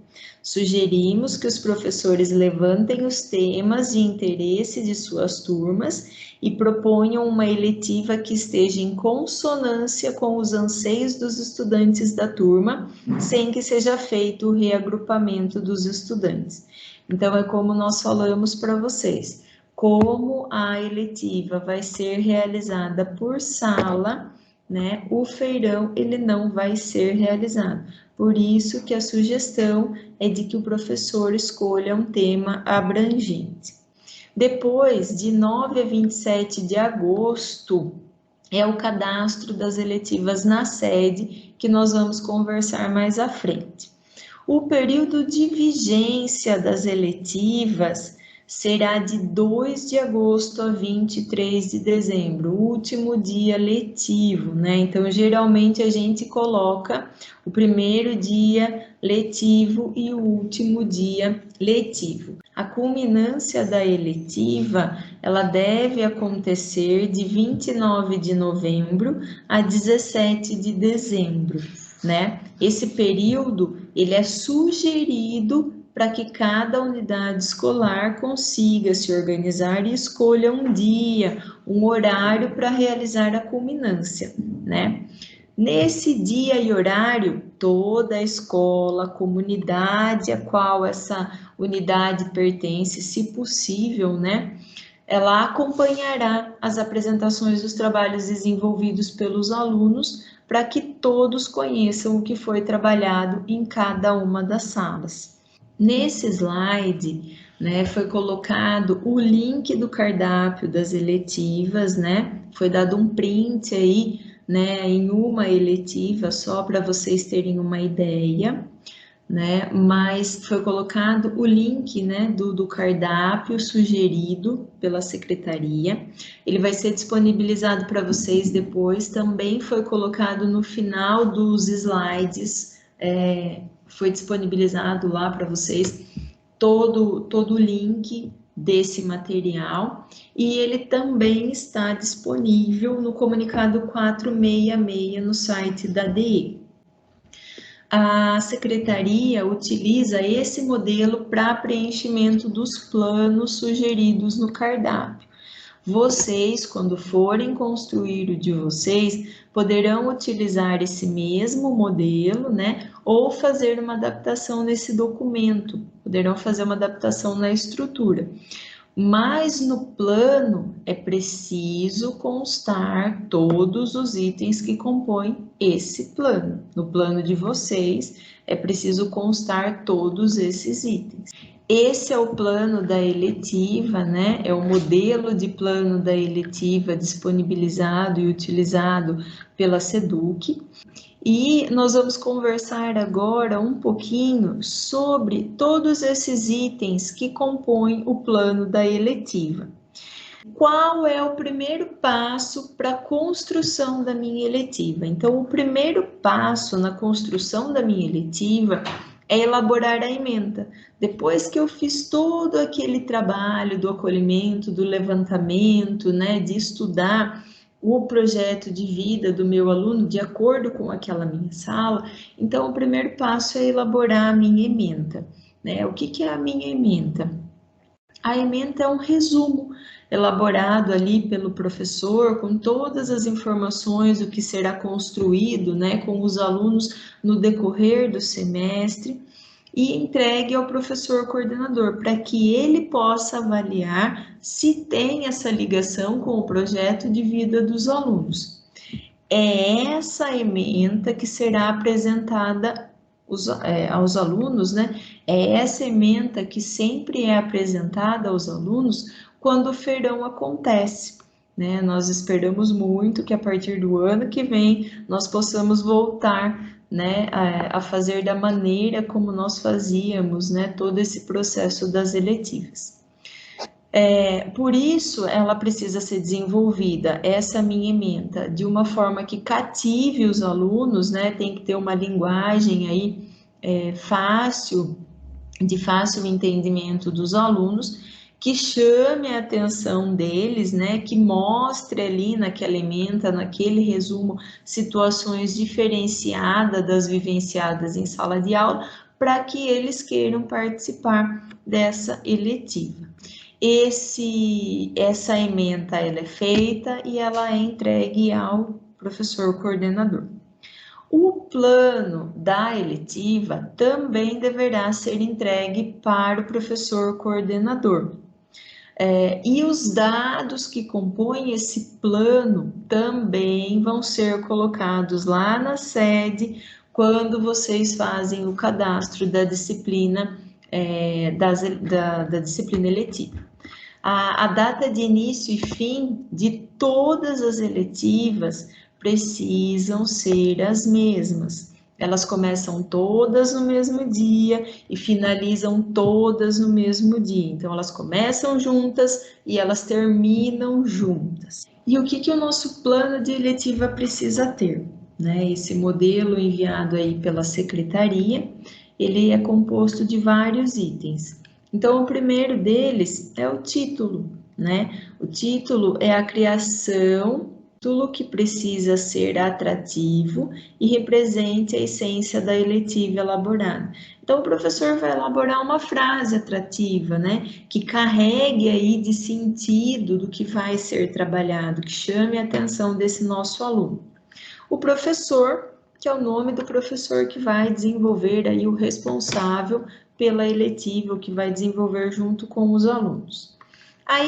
Sugerimos que os professores levantem os temas de interesse de suas turmas e proponham uma eletiva que esteja em consonância com os anseios dos estudantes da turma, sem que seja feito o reagrupamento dos estudantes. Então, é como nós falamos para vocês, como a eletiva vai ser realizada por sala, né, o feirão ele não vai ser realizado. Por isso que a sugestão é de que o professor escolha um tema abrangente. Depois, de 9 a 27 de agosto, é o cadastro das eletivas na sede, que nós vamos conversar mais à frente. O período de vigência das eletivas será de 2 de agosto a 23 de dezembro, o último dia letivo, né? Então, geralmente a gente coloca o primeiro dia letivo e o último dia letivo. A culminância da eletiva, ela deve acontecer de 29 de novembro a 17 de dezembro, né? Esse período, ele é sugerido para que cada unidade escolar consiga se organizar e escolha um dia, um horário para realizar a culminância, né? Nesse dia e horário, toda a escola, a comunidade a qual essa unidade pertence, se possível, né? Ela acompanhará as apresentações dos trabalhos desenvolvidos pelos alunos para que todos conheçam o que foi trabalhado em cada uma das salas. Nesse slide, né, foi colocado o link do cardápio das eletivas, né? Foi dado um print aí, né, em uma eletiva só para vocês terem uma ideia, né? Mas foi colocado o link, né, do cardápio sugerido pela secretaria. Ele vai ser disponibilizado para vocês depois. Também foi colocado no final dos slides. Foi disponibilizado lá para vocês todo o link desse material e ele também está disponível no comunicado 466 no site da DE. A secretaria utiliza esse modelo para preenchimento dos planos sugeridos no cardápio. Vocês, quando forem construir o de vocês, poderão utilizar esse mesmo modelo, né? Ou fazer uma adaptação nesse documento, poderão fazer uma adaptação na estrutura. Mas no plano é preciso constar todos os itens que compõem esse plano. No plano de vocês é preciso constar todos esses itens. Esse é o plano da eletiva, né? É o modelo de plano da eletiva disponibilizado e utilizado pela SEDUC. E nós vamos conversar agora um pouquinho sobre todos esses itens que compõem o plano da eletiva. Qual é o primeiro passo para a construção da minha eletiva? Então, o primeiro passo na construção da minha eletiva é elaborar a ementa. Depois que eu fiz todo aquele trabalho do acolhimento, do levantamento, né, de estudar o projeto de vida do meu aluno de acordo com aquela minha sala, então o primeiro passo é elaborar a minha ementa, né? O que é a minha ementa? A ementa é um resumo elaborado ali pelo professor com todas as informações do que será construído, né, com os alunos no decorrer do semestre e entregue ao professor coordenador para que ele possa avaliar se tem essa ligação com o projeto de vida dos alunos. É essa ementa que será apresentada aos alunos, né? É essa ementa que sempre é apresentada aos alunos quando o feirão acontece, né? Nós esperamos muito que a partir do ano que vem nós possamos voltar, né, a fazer da maneira como nós fazíamos, né, todo esse processo das eletivas. Por isso, ela precisa ser desenvolvida, essa minha ementa, de uma forma que cative os alunos, né? Tem que ter uma linguagem aí fácil, de fácil entendimento dos alunos, que chame a atenção deles, né? Que mostre ali naquela ementa, naquele resumo, situações diferenciadas das vivenciadas em sala de aula, para que eles queiram participar dessa eletiva. Essa ementa ela é feita e ela é entregue ao professor coordenador. O plano da eletiva também deverá ser entregue para o professor coordenador. E os dados que compõem esse plano também vão ser colocados lá na sede quando vocês fazem o cadastro da disciplina, da disciplina eletiva. A data de início e fim de todas as eletivas precisam ser as mesmas. Elas começam todas no mesmo dia e finalizam todas no mesmo dia. Então, elas começam juntas e elas terminam juntas. E o que o nosso plano de eletiva precisa ter? Né? Esse modelo enviado aí pela secretaria, ele é composto de vários itens. Então, o primeiro deles é o título, né? O título é a criação, título que precisa ser atrativo e represente a essência da eletiva elaborada. Então, o professor vai elaborar uma frase atrativa, né? Que carregue aí de sentido do que vai ser trabalhado, que chame a atenção desse nosso aluno. O professor, que é o nome do professor que vai desenvolver aí o responsável pela eletiva, que vai desenvolver junto com os alunos. A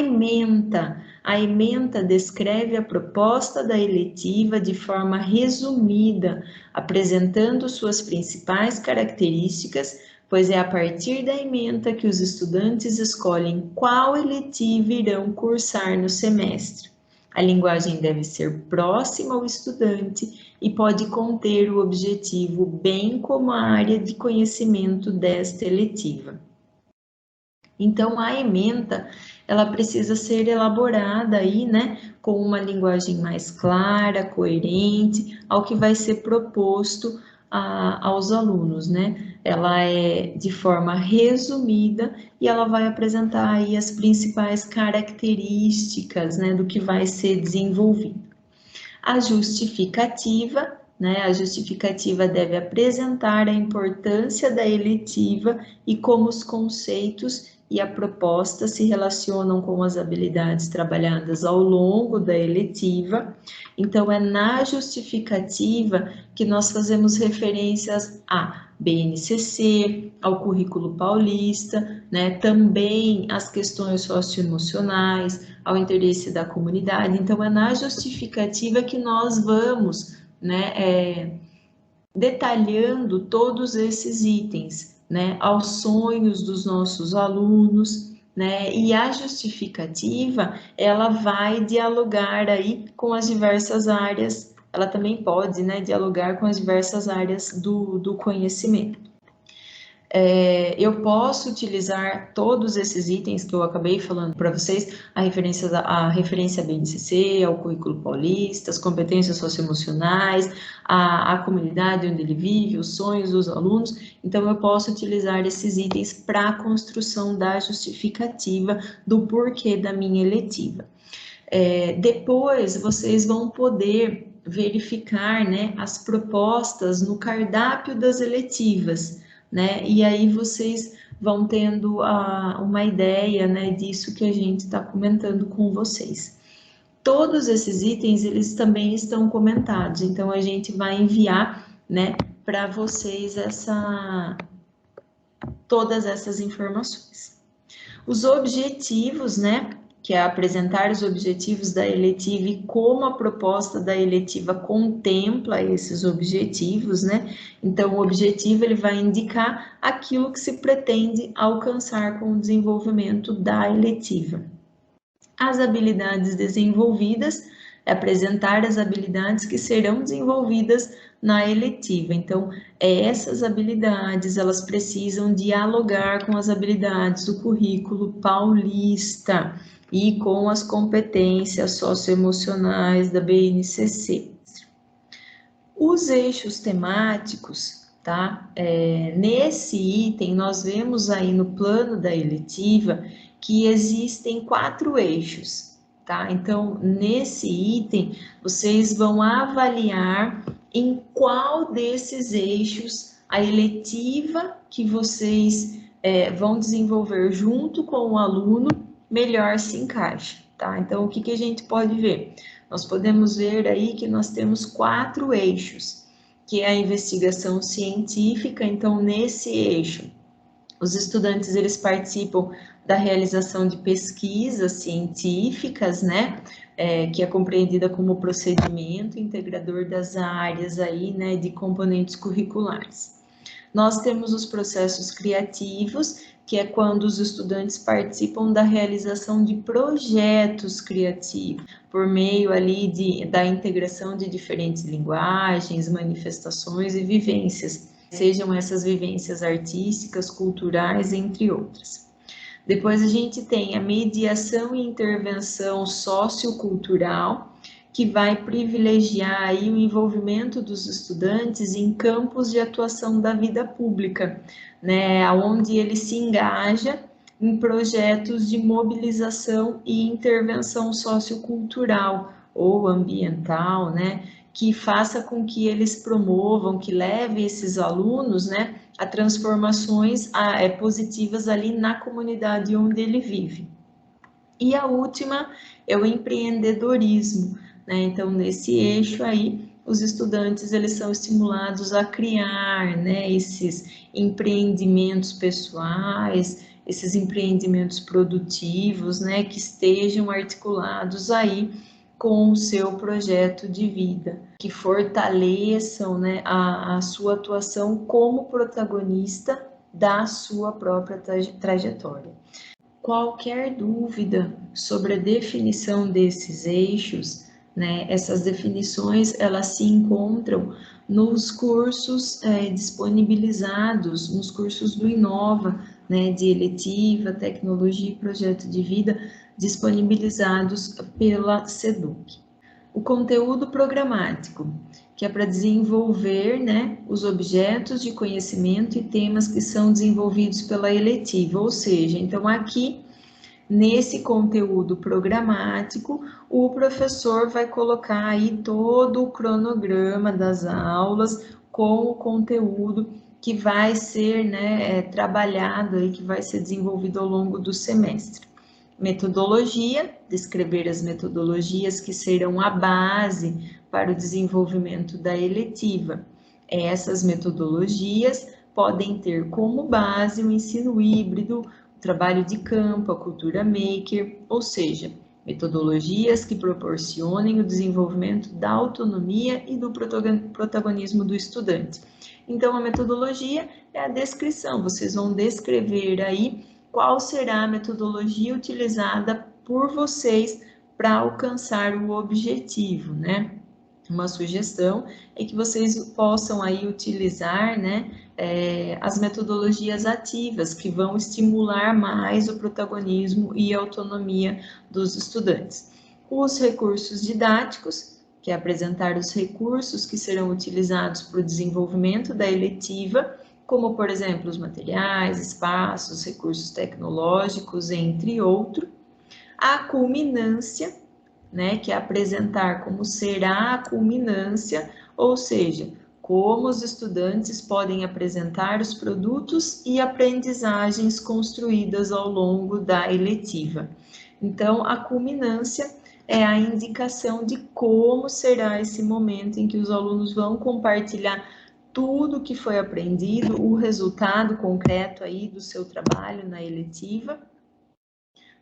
ementa descreve a proposta da eletiva de forma resumida, apresentando suas principais características, pois é a partir da ementa que os estudantes escolhem qual eletiva irão cursar no semestre. A linguagem deve ser próxima ao estudante e pode conter o objetivo, bem como a área de conhecimento desta eletiva. Então, a ementa, ela precisa ser elaborada aí, né, com uma linguagem mais clara, coerente, ao que vai ser proposto aos alunos, né? Ela é de forma resumida e ela vai apresentar aí as principais características, né, do que vai ser desenvolvido. A justificativa, né? A justificativa deve apresentar a importância da eletiva e como os conceitos e a proposta se relacionam com as habilidades trabalhadas ao longo da eletiva. Então, é na justificativa que nós fazemos referências a BNCC, ao currículo paulista, né? Também as questões socioemocionais, ao interesse da comunidade. Então, é na justificativa que nós vamos, né, detalhando todos esses itens, né, aos sonhos dos nossos alunos, né, e a justificativa, ela vai dialogar aí com as diversas áreas ela também pode, né, dialogar com as diversas áreas do conhecimento. Eu posso utilizar todos esses itens que eu acabei falando para vocês, a referência à BNCC, ao currículo paulista, as competências socioemocionais, a comunidade onde ele vive, os sonhos dos alunos. Então, eu posso utilizar esses itens para a construção da justificativa do porquê da minha eletiva. Depois, vocês vão poder verificar, né, as propostas no cardápio das eletivas, né? E aí vocês vão tendo uma ideia, né, disso que a gente está comentando com vocês. Todos esses itens, eles também estão comentados, então a gente vai enviar, né, para vocês todas essas informações. Os objetivos, né, que é apresentar os objetivos da eletiva e como a proposta da eletiva contempla esses objetivos, né? Então, o objetivo ele vai indicar aquilo que se pretende alcançar com o desenvolvimento da eletiva. As habilidades desenvolvidas, apresentar as habilidades que serão desenvolvidas na eletiva. Então, essas habilidades, elas precisam dialogar com as habilidades do currículo paulista e com as competências socioemocionais da BNCC. Os eixos temáticos, tá? Nesse item, nós vemos aí no plano da eletiva que existem 4 eixos, tá? Então, nesse item, vocês vão avaliar em qual desses eixos a eletiva que vocês vão desenvolver junto com o aluno melhor se encaixa, tá? Então, o que a gente pode ver? Nós podemos ver aí que nós temos 4 eixos, que é a investigação científica. Então, nesse eixo, os estudantes, eles participam da realização de pesquisas científicas, né, que é compreendida como procedimento integrador das áreas aí, né, de componentes curriculares. Nós temos os processos criativos, que é quando os estudantes participam da realização de projetos criativos, por meio ali da integração de diferentes linguagens, manifestações e vivências, sejam essas vivências artísticas, culturais, entre outras. Depois a gente tem a mediação e intervenção sociocultural, que vai privilegiar aí o envolvimento dos estudantes em campos de atuação da vida pública, né, onde ele se engaja em projetos de mobilização e intervenção sociocultural ou ambiental, né, que faça com que eles promovam, que leve esses alunos, né, a transformações positivas ali na comunidade onde ele vive. E a última é o empreendedorismo, né? Então, nesse eixo aí, os estudantes, eles são estimulados a criar, né, esses empreendimentos pessoais, esses empreendimentos produtivos, né, que estejam articulados aí com o seu projeto de vida, que fortaleçam, né, a sua atuação como protagonista da sua própria trajetória. Qualquer dúvida sobre a definição desses eixos, né, essas definições, elas se encontram nos cursos disponibilizados, nos cursos do Inova, né, de eletiva, tecnologia e projeto de vida, disponibilizados pela SEDUC. O conteúdo programático, que é para desenvolver, né, os objetos de conhecimento e temas que são desenvolvidos pela eletiva, ou seja, então aqui, nesse conteúdo programático, o professor vai colocar aí todo o cronograma das aulas com o conteúdo que vai ser, né, trabalhado e que vai ser desenvolvido ao longo do semestre. Metodologia, descrever as metodologias que serão a base para o desenvolvimento da eletiva. Essas metodologias podem ter como base o ensino híbrido, o trabalho de campo, a cultura maker, ou seja, metodologias que proporcionem o desenvolvimento da autonomia e do protagonismo do estudante. Então, a metodologia é a descrição, vocês vão descrever aí qual será a metodologia utilizada por vocês para alcançar o objetivo, né? uma sugestão é que vocês possam aí utilizar, né, as metodologias ativas que vão estimular mais o protagonismo e a autonomia dos estudantes. Os recursos didáticos, que é apresentar os recursos que serão utilizados para o desenvolvimento da eletiva, como, por exemplo, os materiais, espaços, recursos tecnológicos, entre outros. A culminância, né, que é apresentar como será a culminância, ou seja, como os estudantes podem apresentar os produtos e aprendizagens construídas ao longo da eletiva. Então, a culminância é a indicação de como será esse momento em que os alunos vão compartilhar tudo que foi aprendido, o resultado concreto aí do seu trabalho na eletiva,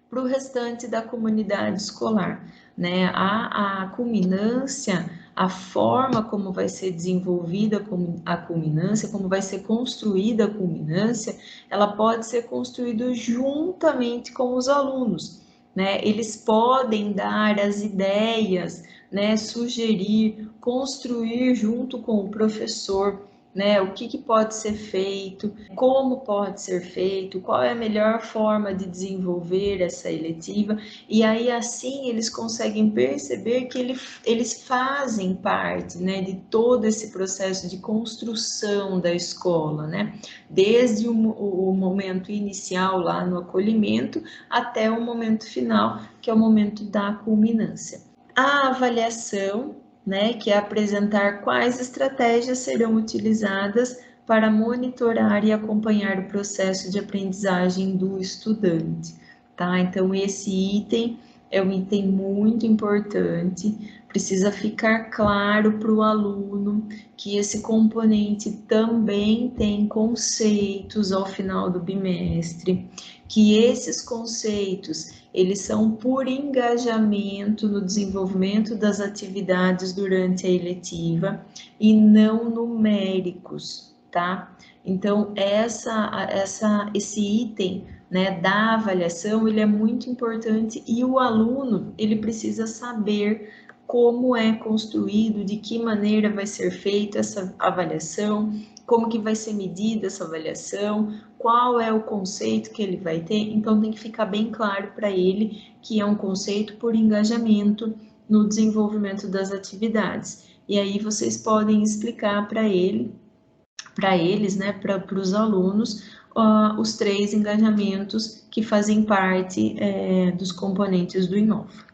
para o restante da comunidade escolar, né? A culminância, a forma como vai ser desenvolvida a culminância, como vai ser construída a culminância, ela pode ser construída juntamente com os alunos, né? Eles podem dar as ideias, né? Sugerir, construir junto com o professor, né, o que pode ser feito, como pode ser feito, qual é a melhor forma de desenvolver essa eletiva, e aí assim eles conseguem perceber que eles fazem parte, né, de todo esse processo de construção da escola, né, desde o momento inicial lá no acolhimento até o momento final, que é o momento da culminância. A avaliação, né, que é apresentar quais estratégias serão utilizadas para monitorar e acompanhar o processo de aprendizagem do estudante, tá? Então, esse item é um item muito importante, precisa ficar claro para o aluno que esse componente também tem conceitos ao final do bimestre, que esses conceitos eles são por engajamento no desenvolvimento das atividades durante a eletiva e não numéricos, tá? Então, esse item, né, da avaliação, ele é muito importante e o aluno, ele precisa saber como é construído, de que maneira vai ser feita essa avaliação, como que vai ser medida essa avaliação, qual é o conceito que ele vai ter, então tem que ficar bem claro para ele que é um conceito por engajamento no desenvolvimento das atividades. E aí vocês podem explicar para eles, né, para os alunos, os 3 engajamentos que fazem parte dos componentes do Inova.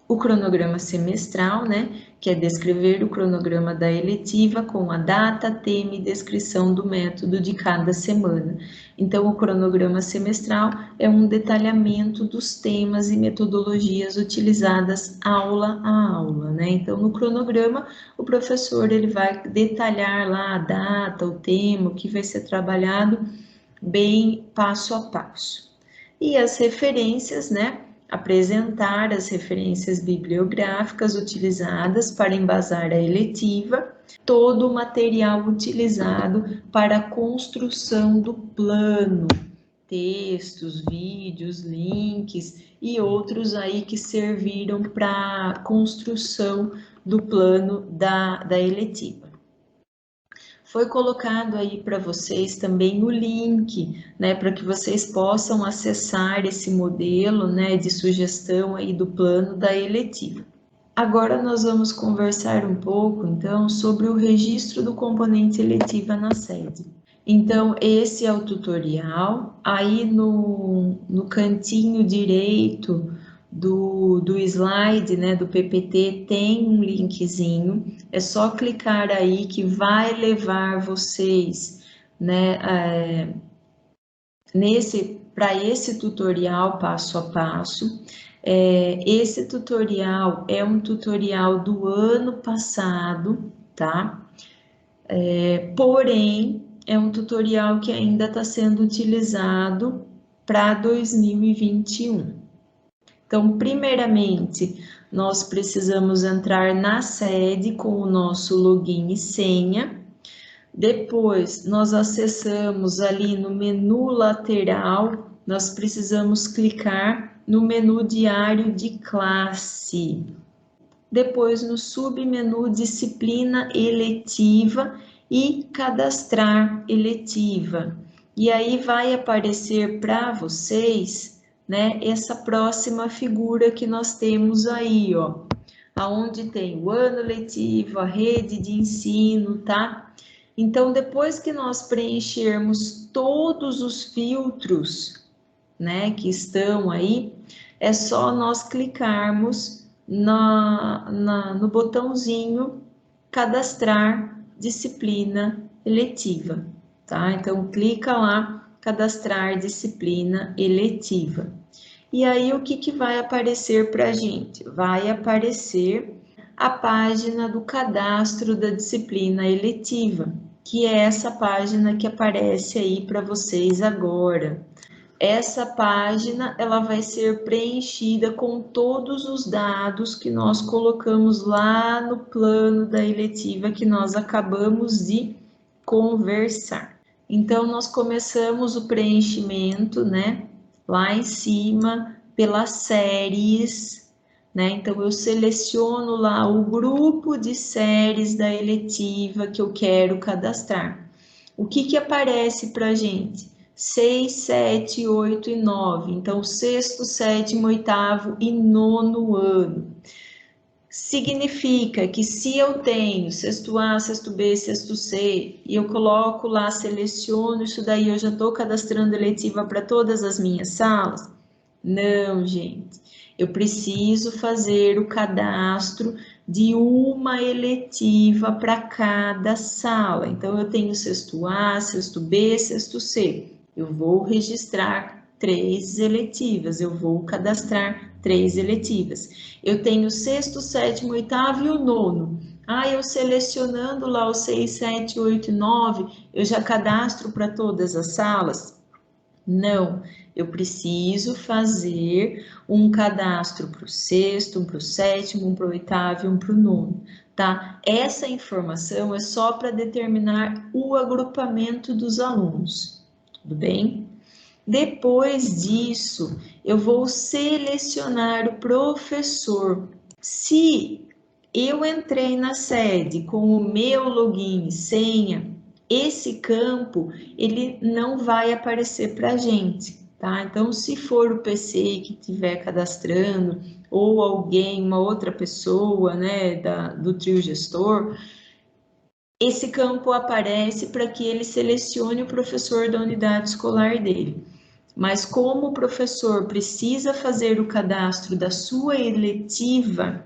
O cronograma semestral, né, que é descrever o cronograma da eletiva com a data, tema e descrição do método de cada semana. Então, o cronograma semestral é um detalhamento dos temas e metodologias utilizadas aula a aula, né? Então, no cronograma, o professor ele vai detalhar lá a data, o tema, o que vai ser trabalhado bem passo a passo. E as referências, né? Apresentar as referências bibliográficas utilizadas para embasar a eletiva, todo o material utilizado para a construção do plano, textos, vídeos, links e outros aí que serviram para a construção do plano da eletiva. Foi colocado aí para vocês também o link, né, para que vocês possam acessar esse modelo, né, de sugestão aí do plano da eletiva. Agora nós vamos conversar um pouco, então, sobre o registro do componente eletiva na sede. Então, esse é o tutorial. Aí no cantinho direito do slide, né, do PPT, tem um linkzinho. É só clicar aí que vai levar vocês, né, para esse tutorial passo a passo. Esse tutorial é um tutorial do ano passado, tá? Porém, é um tutorial que ainda está sendo utilizado para 2021. Então, primeiramente, nós precisamos entrar na sede com o nosso login e senha. Depois, nós acessamos ali no menu lateral, nós precisamos clicar no menu diário de classe. depois no submenu disciplina eletiva e cadastrar eletiva. E aí vai aparecer para vocês, né, essa próxima figura que nós temos aí, ó, aonde tem o ano letivo, a rede de ensino, tá? Então, depois que nós preenchermos todos os filtros, né, que estão aí, é só nós clicarmos no botãozinho cadastrar disciplina eletiva, tá? Então, clica lá, cadastrar disciplina eletiva. E aí, o que vai aparecer para a gente? Vai aparecer a página do cadastro da disciplina eletiva, que é essa página que aparece aí para vocês agora. Essa página ela vai ser preenchida com todos os dados que nós colocamos lá no plano da eletiva que nós acabamos de conversar. Então, nós começamos o preenchimento, né, lá em cima, pelas séries, né? Então, eu seleciono lá o grupo de séries da eletiva que eu quero cadastrar. O que aparece para a gente? 6, 7, 8 e 9. Então, sexto, sétimo, oitavo e nono ano. Significa que se eu tenho sexto A, sexto B, sexto C, e eu coloco lá, seleciono isso daí, eu já estou cadastrando eletiva para todas as minhas salas? Não, gente. Eu preciso fazer o cadastro de uma eletiva para cada sala. Então, eu tenho sexto A, sexto B, sexto C. Eu vou registrar 3 eletivas, eu vou cadastrar 3 eletivas. Eu tenho sexto, sétimo, oitavo e o nono. Eu selecionando lá o 6, 7, 8 e 9, eu já cadastro para todas as salas? Não, eu preciso fazer um cadastro para o sexto, um para o sétimo, um para o oitavo e um para o nono, tá? Essa informação é só para determinar o agrupamento dos alunos, tudo bem? Depois disso, eu vou selecionar o professor. Se eu entrei na sede com o meu login e senha, esse campo ele não vai aparecer para a gente, tá? Então, se for o PC que estiver cadastrando ou alguém, uma outra pessoa, né, do trio gestor, esse campo aparece para que ele selecione o professor da unidade escolar dele. Mas como o professor precisa fazer o cadastro da sua eletiva,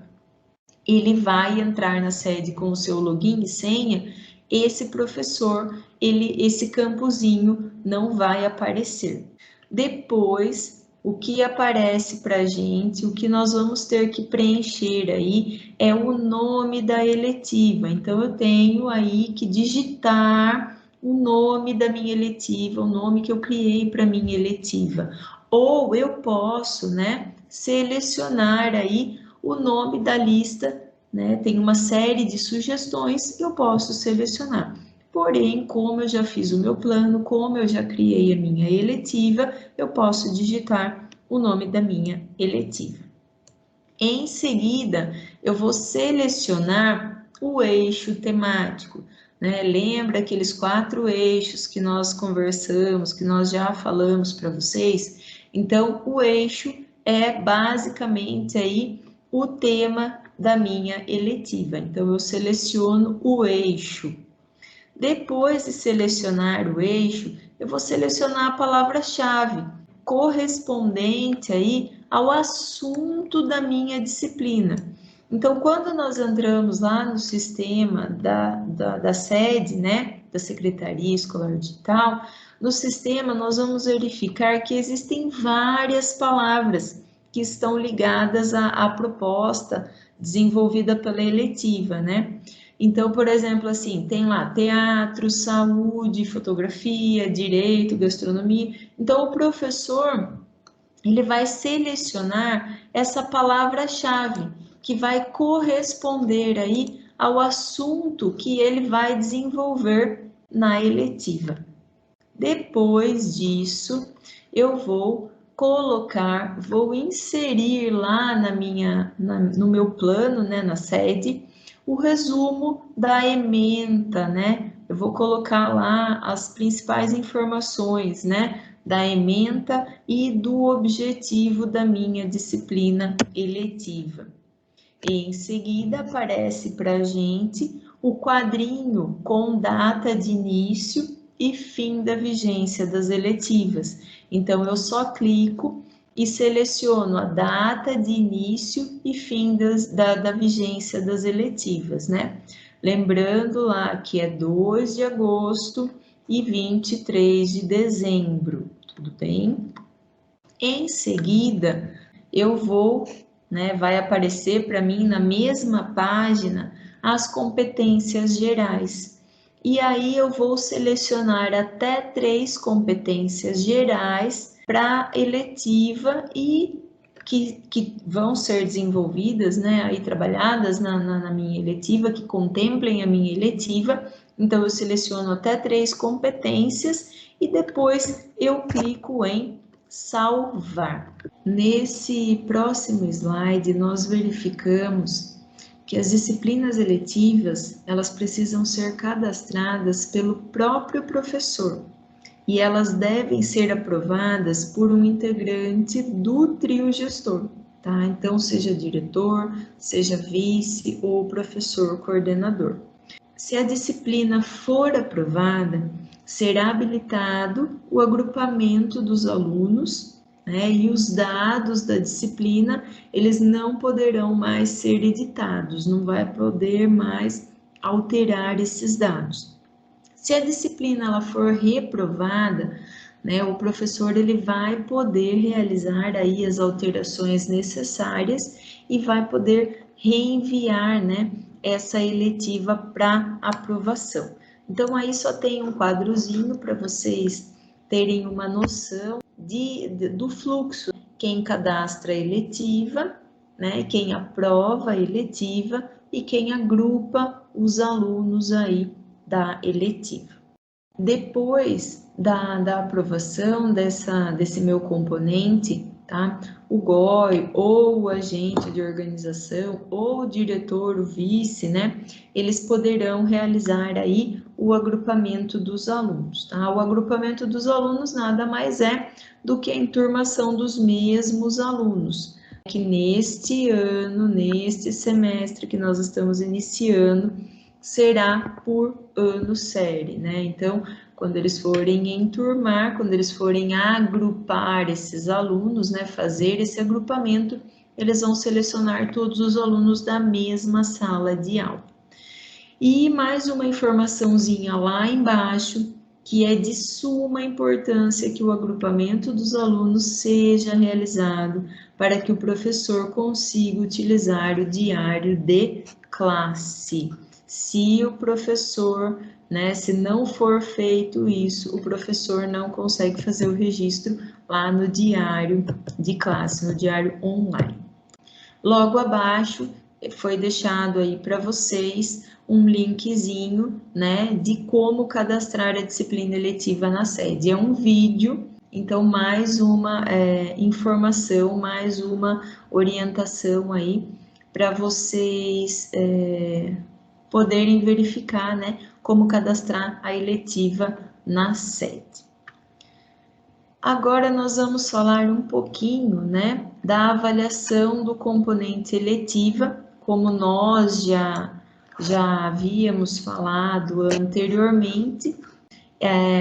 ele vai entrar na sede com o seu login e senha, esse professor, esse campozinho não vai aparecer. Depois, o que aparece para a gente, o que nós vamos ter que preencher aí é o nome da eletiva. Então, eu tenho aí que digitar o nome da minha eletiva, o nome que eu criei para minha eletiva. Ou eu posso, né, selecionar aí o nome da lista, né? Tem uma série de sugestões que eu posso selecionar. Porém, como eu já fiz o meu plano, como eu já criei a minha eletiva, eu posso digitar o nome da minha eletiva. Em seguida, eu vou selecionar o eixo temático, né? Lembra aqueles 4 eixos que nós conversamos, que nós já falamos para vocês? Então, o eixo é basicamente aí o tema da minha eletiva. Então, eu seleciono o eixo. Depois de selecionar o eixo, eu vou selecionar a palavra-chave correspondente aí ao assunto da minha disciplina. Então, quando nós entramos lá no sistema da sede, né, da Secretaria Escolar Digital, no sistema nós vamos verificar que existem várias palavras que estão ligadas à proposta desenvolvida pela eletiva, né? Então, por exemplo, assim, tem lá teatro, saúde, fotografia, direito, gastronomia. Então, o professor, ele vai selecionar essa palavra-chave que vai corresponder aí ao assunto que ele vai desenvolver na eletiva. Depois disso, eu vou colocar, vou inserir lá no meu plano, né, na sede, o resumo da ementa, né? Eu vou colocar lá as principais informações, né, da ementa e do objetivo da minha disciplina eletiva. Em seguida, aparece para a gente o quadrinho com data de início e fim da vigência das eletivas. Então, eu só clico e seleciono a data de início e fim da vigência das eletivas, né? Lembrando lá que é 2 de agosto e 23 de dezembro, tudo bem? Em seguida, eu vou, né, vai aparecer para mim na mesma página as competências gerais. E aí eu vou selecionar até 3 competências gerais para eletiva e que vão ser desenvolvidas, né, aí trabalhadas na minha eletiva, que contemplem a minha eletiva. Então, eu seleciono até 3 competências e depois eu clico em salvar. Nesse próximo slide, nós verificamos que as disciplinas eletivas, elas precisam ser cadastradas pelo próprio professor e elas devem ser aprovadas por um integrante do trio gestor, tá? Então, seja diretor, seja vice ou professor coordenador. Se a disciplina for aprovada, será habilitado o agrupamento dos alunos, né, e os dados da disciplina, eles não poderão mais ser editados, não vai poder mais alterar esses dados. Se a disciplina ela for reprovada, né, o professor ele vai poder realizar aí as alterações necessárias e vai poder reenviar, né, essa eletiva para aprovação. Então aí só tem um quadrozinho para vocês terem uma noção do fluxo. Quem cadastra a eletiva, né, quem aprova a eletiva e quem agrupa os alunos aí da eletiva. Depois da aprovação desse meu componente, tá? O GOI ou o agente de organização ou o diretor, o vice, né? Eles poderão realizar aí o agrupamento dos alunos, tá? O agrupamento dos alunos nada mais é do que a enturmação dos mesmos alunos, que neste ano, neste semestre que nós estamos iniciando, será por ano série, né? Então, quando eles forem enturmar, quando eles forem agrupar esses alunos, né, fazer esse agrupamento, eles vão selecionar todos os alunos da mesma sala de aula. E mais uma informaçãozinha lá embaixo, que é de suma importância que o agrupamento dos alunos seja realizado para que o professor consiga utilizar o diário de classe. Se o professor, né, se não for feito isso, o professor não consegue fazer o registro lá no diário de classe, no diário online. Logo abaixo foi deixado aí para vocês um linkzinho, né, de como cadastrar a disciplina eletiva na sede. É um vídeo, então mais uma informação, mais uma orientação aí para vocês poderem verificar, né, como cadastrar a eletiva na sede. Agora nós vamos falar um pouquinho, né, da avaliação do componente eletiva, como nós já havíamos falado anteriormente.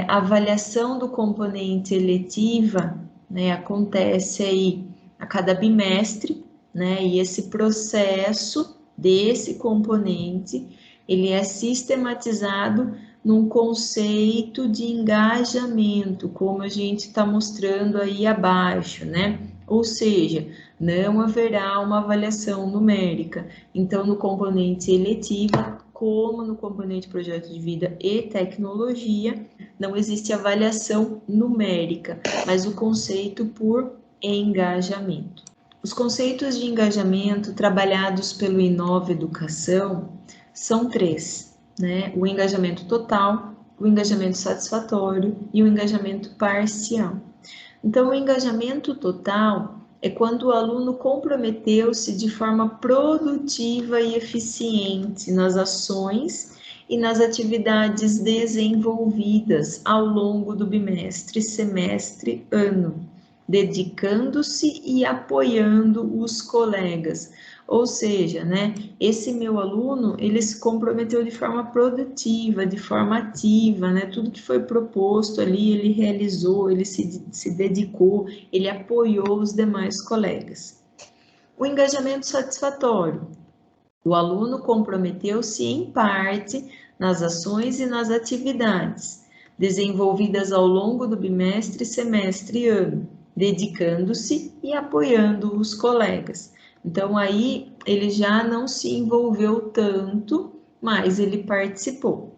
A avaliação do componente eletiva, né, acontece aí a cada bimestre, né, e esse processo desse componente, ele é sistematizado num conceito de engajamento, como a gente está mostrando aí abaixo, né? Ou seja, não haverá uma avaliação numérica. Então, no componente eletiva, como no componente projeto de vida e tecnologia, não existe avaliação numérica, mas o conceito por engajamento. Os conceitos de engajamento trabalhados pelo Inova Educação são 3, né? O engajamento total, o engajamento satisfatório e o engajamento parcial. Então, o engajamento total é quando o aluno comprometeu-se de forma produtiva e eficiente nas ações e nas atividades desenvolvidas ao longo do bimestre, semestre, ano, dedicando-se e apoiando os colegas. Ou seja, né, esse meu aluno, ele se comprometeu de forma produtiva, de forma ativa, né, tudo que foi proposto ali, ele realizou, ele se dedicou, ele apoiou os demais colegas. O engajamento satisfatório. O aluno comprometeu-se em parte nas ações e nas atividades desenvolvidas ao longo do bimestre, semestre e ano, dedicando-se e apoiando os colegas. Então, aí ele já não se envolveu tanto, mas ele participou.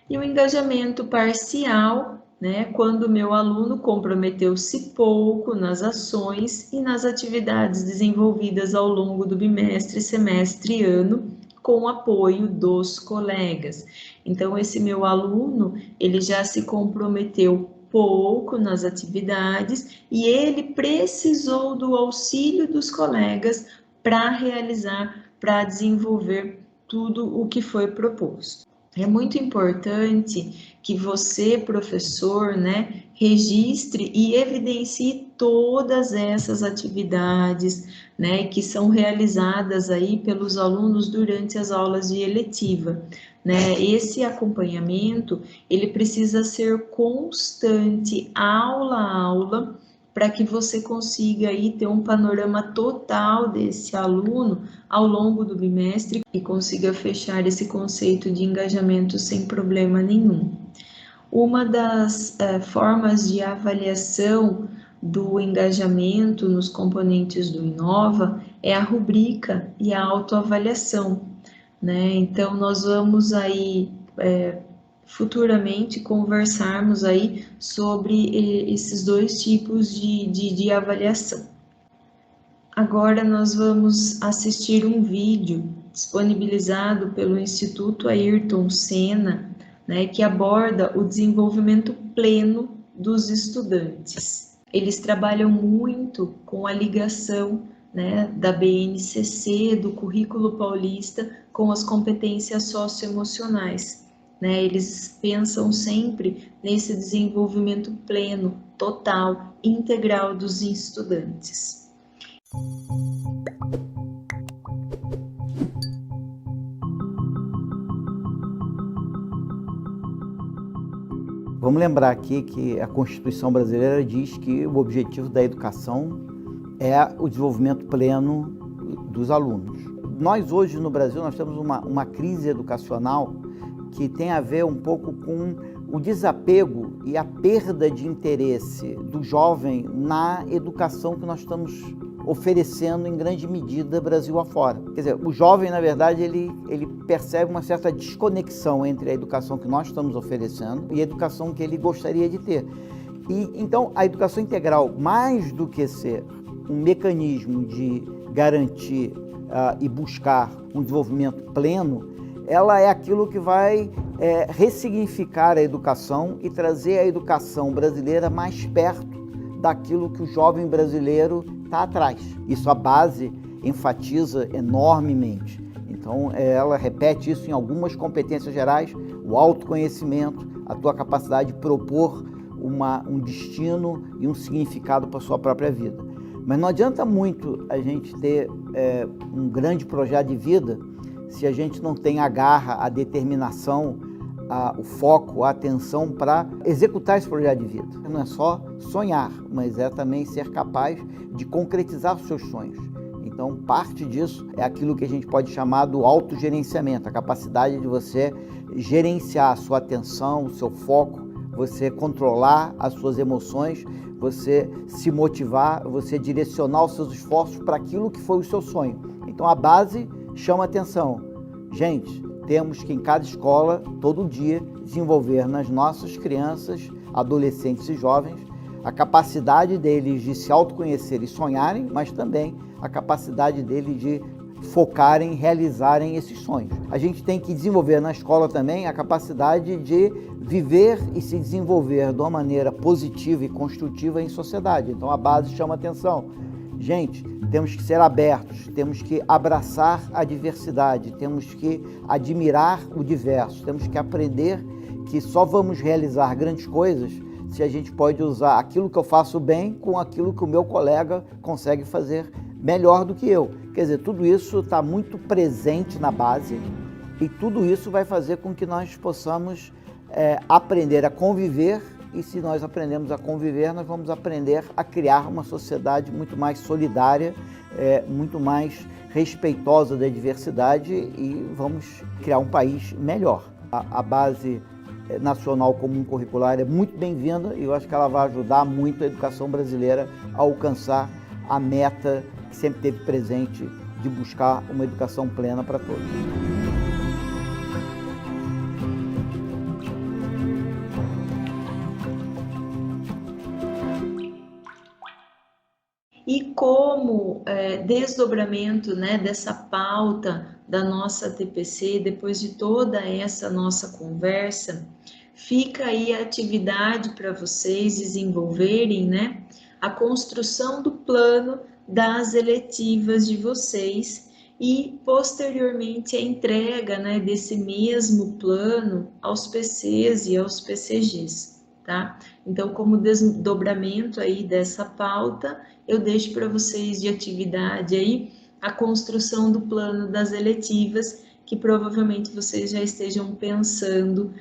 E o engajamento parcial, né, quando o meu aluno comprometeu-se pouco nas ações e nas atividades desenvolvidas ao longo do bimestre, semestre e ano, com o apoio dos colegas. Então, esse meu aluno, ele já se comprometeu pouco nas atividades e ele precisou do auxílio dos colegas para realizar, para desenvolver tudo o que foi proposto. É muito importante que você, professor, né, registre e evidencie todas essas atividades, né, que são realizadas aí pelos alunos durante as aulas de eletiva, né? Esse acompanhamento, ele precisa ser constante, aula a aula, para que você consiga aí ter um panorama total desse aluno ao longo do bimestre e consiga fechar esse conceito de engajamento sem problema nenhum. Uma das formas de avaliação do engajamento nos componentes do Inova é a rubrica e a autoavaliação, né? Então, nós vamos aí futuramente conversarmos aí sobre esses dois tipos de avaliação. Agora nós vamos assistir um vídeo disponibilizado pelo Instituto Ayrton Senna, né, que aborda o desenvolvimento pleno dos estudantes. Eles trabalham muito com a ligação, né, da BNCC, do Currículo Paulista, com as competências socioemocionais. Né? Eles pensam sempre nesse desenvolvimento pleno, total, integral dos estudantes. Vamos lembrar aqui que a Constituição brasileira diz que o objetivo da educação é o desenvolvimento pleno dos alunos. Nós hoje no Brasil nós temos uma crise educacional que tem a ver um pouco com o desapego e a perda de interesse do jovem na educação que nós estamos oferecendo em grande medida Brasil afora. Quer dizer, o jovem, na verdade, ele percebe uma certa desconexão entre a educação que nós estamos oferecendo e a educação que ele gostaria de ter. E então, a educação integral, mais do que ser um mecanismo de garantir e buscar um desenvolvimento pleno, ela é aquilo que vai ressignificar a educação e trazer a educação brasileira mais perto daquilo que o jovem brasileiro está atrás. Isso a base enfatiza enormemente. Então, ela repete isso em algumas competências gerais, o autoconhecimento, a tua capacidade de propor um destino e um significado para a sua própria vida. Mas não adianta muito a gente ter um grande projeto de vida se a gente não tem a garra, a determinação, o foco, a atenção para executar esse projeto de vida. Não é só sonhar, mas é também ser capaz de concretizar os seus sonhos. Então, parte disso é aquilo que a gente pode chamar do autogerenciamento, a capacidade de você gerenciar a sua atenção, o seu foco, você controlar as suas emoções, você se motivar, você direcionar os seus esforços para aquilo que foi o seu sonho. Então, a base chama atenção. Gente, temos que em cada escola, todo dia, desenvolver nas nossas crianças, adolescentes e jovens, a capacidade deles de se autoconhecer e sonharem, mas também a capacidade deles de focarem, realizarem esses sonhos. A gente tem que desenvolver na escola também a capacidade de viver e se desenvolver de uma maneira positiva e construtiva em sociedade. Então a base chama atenção. Gente, temos que ser abertos, temos que abraçar a diversidade, temos que admirar o diverso, temos que aprender que só vamos realizar grandes coisas se a gente pode usar aquilo que eu faço bem com aquilo que o meu colega consegue fazer melhor do que eu. Quer dizer, tudo isso está muito presente na base e tudo isso vai fazer com que nós possamos aprender a conviver, e se nós aprendemos a conviver, nós vamos aprender a criar uma sociedade muito mais solidária, muito mais respeitosa da diversidade, e vamos criar um país melhor. A base nacional comum curricular é muito bem-vinda e eu acho que ela vai ajudar muito a educação brasileira a alcançar a meta que sempre teve presente de buscar uma educação plena para todos. E como desdobramento, né, dessa pauta da nossa TPC, depois de toda essa nossa conversa, fica aí a atividade para vocês desenvolverem, né, a construção do plano das eletivas de vocês e, posteriormente, a entrega, né, desse mesmo plano aos PCs e aos PCGs. Tá? Então, como desdobramento aí dessa pauta, eu deixo para vocês de atividade aí a construção do plano das eletivas, que provavelmente vocês já estejam pensando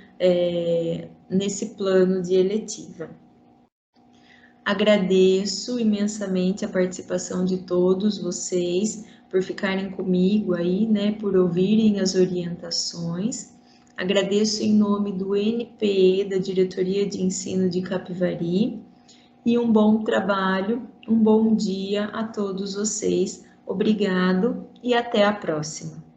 nesse plano de eletiva. Agradeço imensamente a participação de todos vocês por ficarem comigo aí, né, por ouvirem as orientações. Agradeço em nome do NPE, da Diretoria de Ensino de Capivari, e um bom trabalho, um bom dia a todos vocês. Obrigado e até a próxima.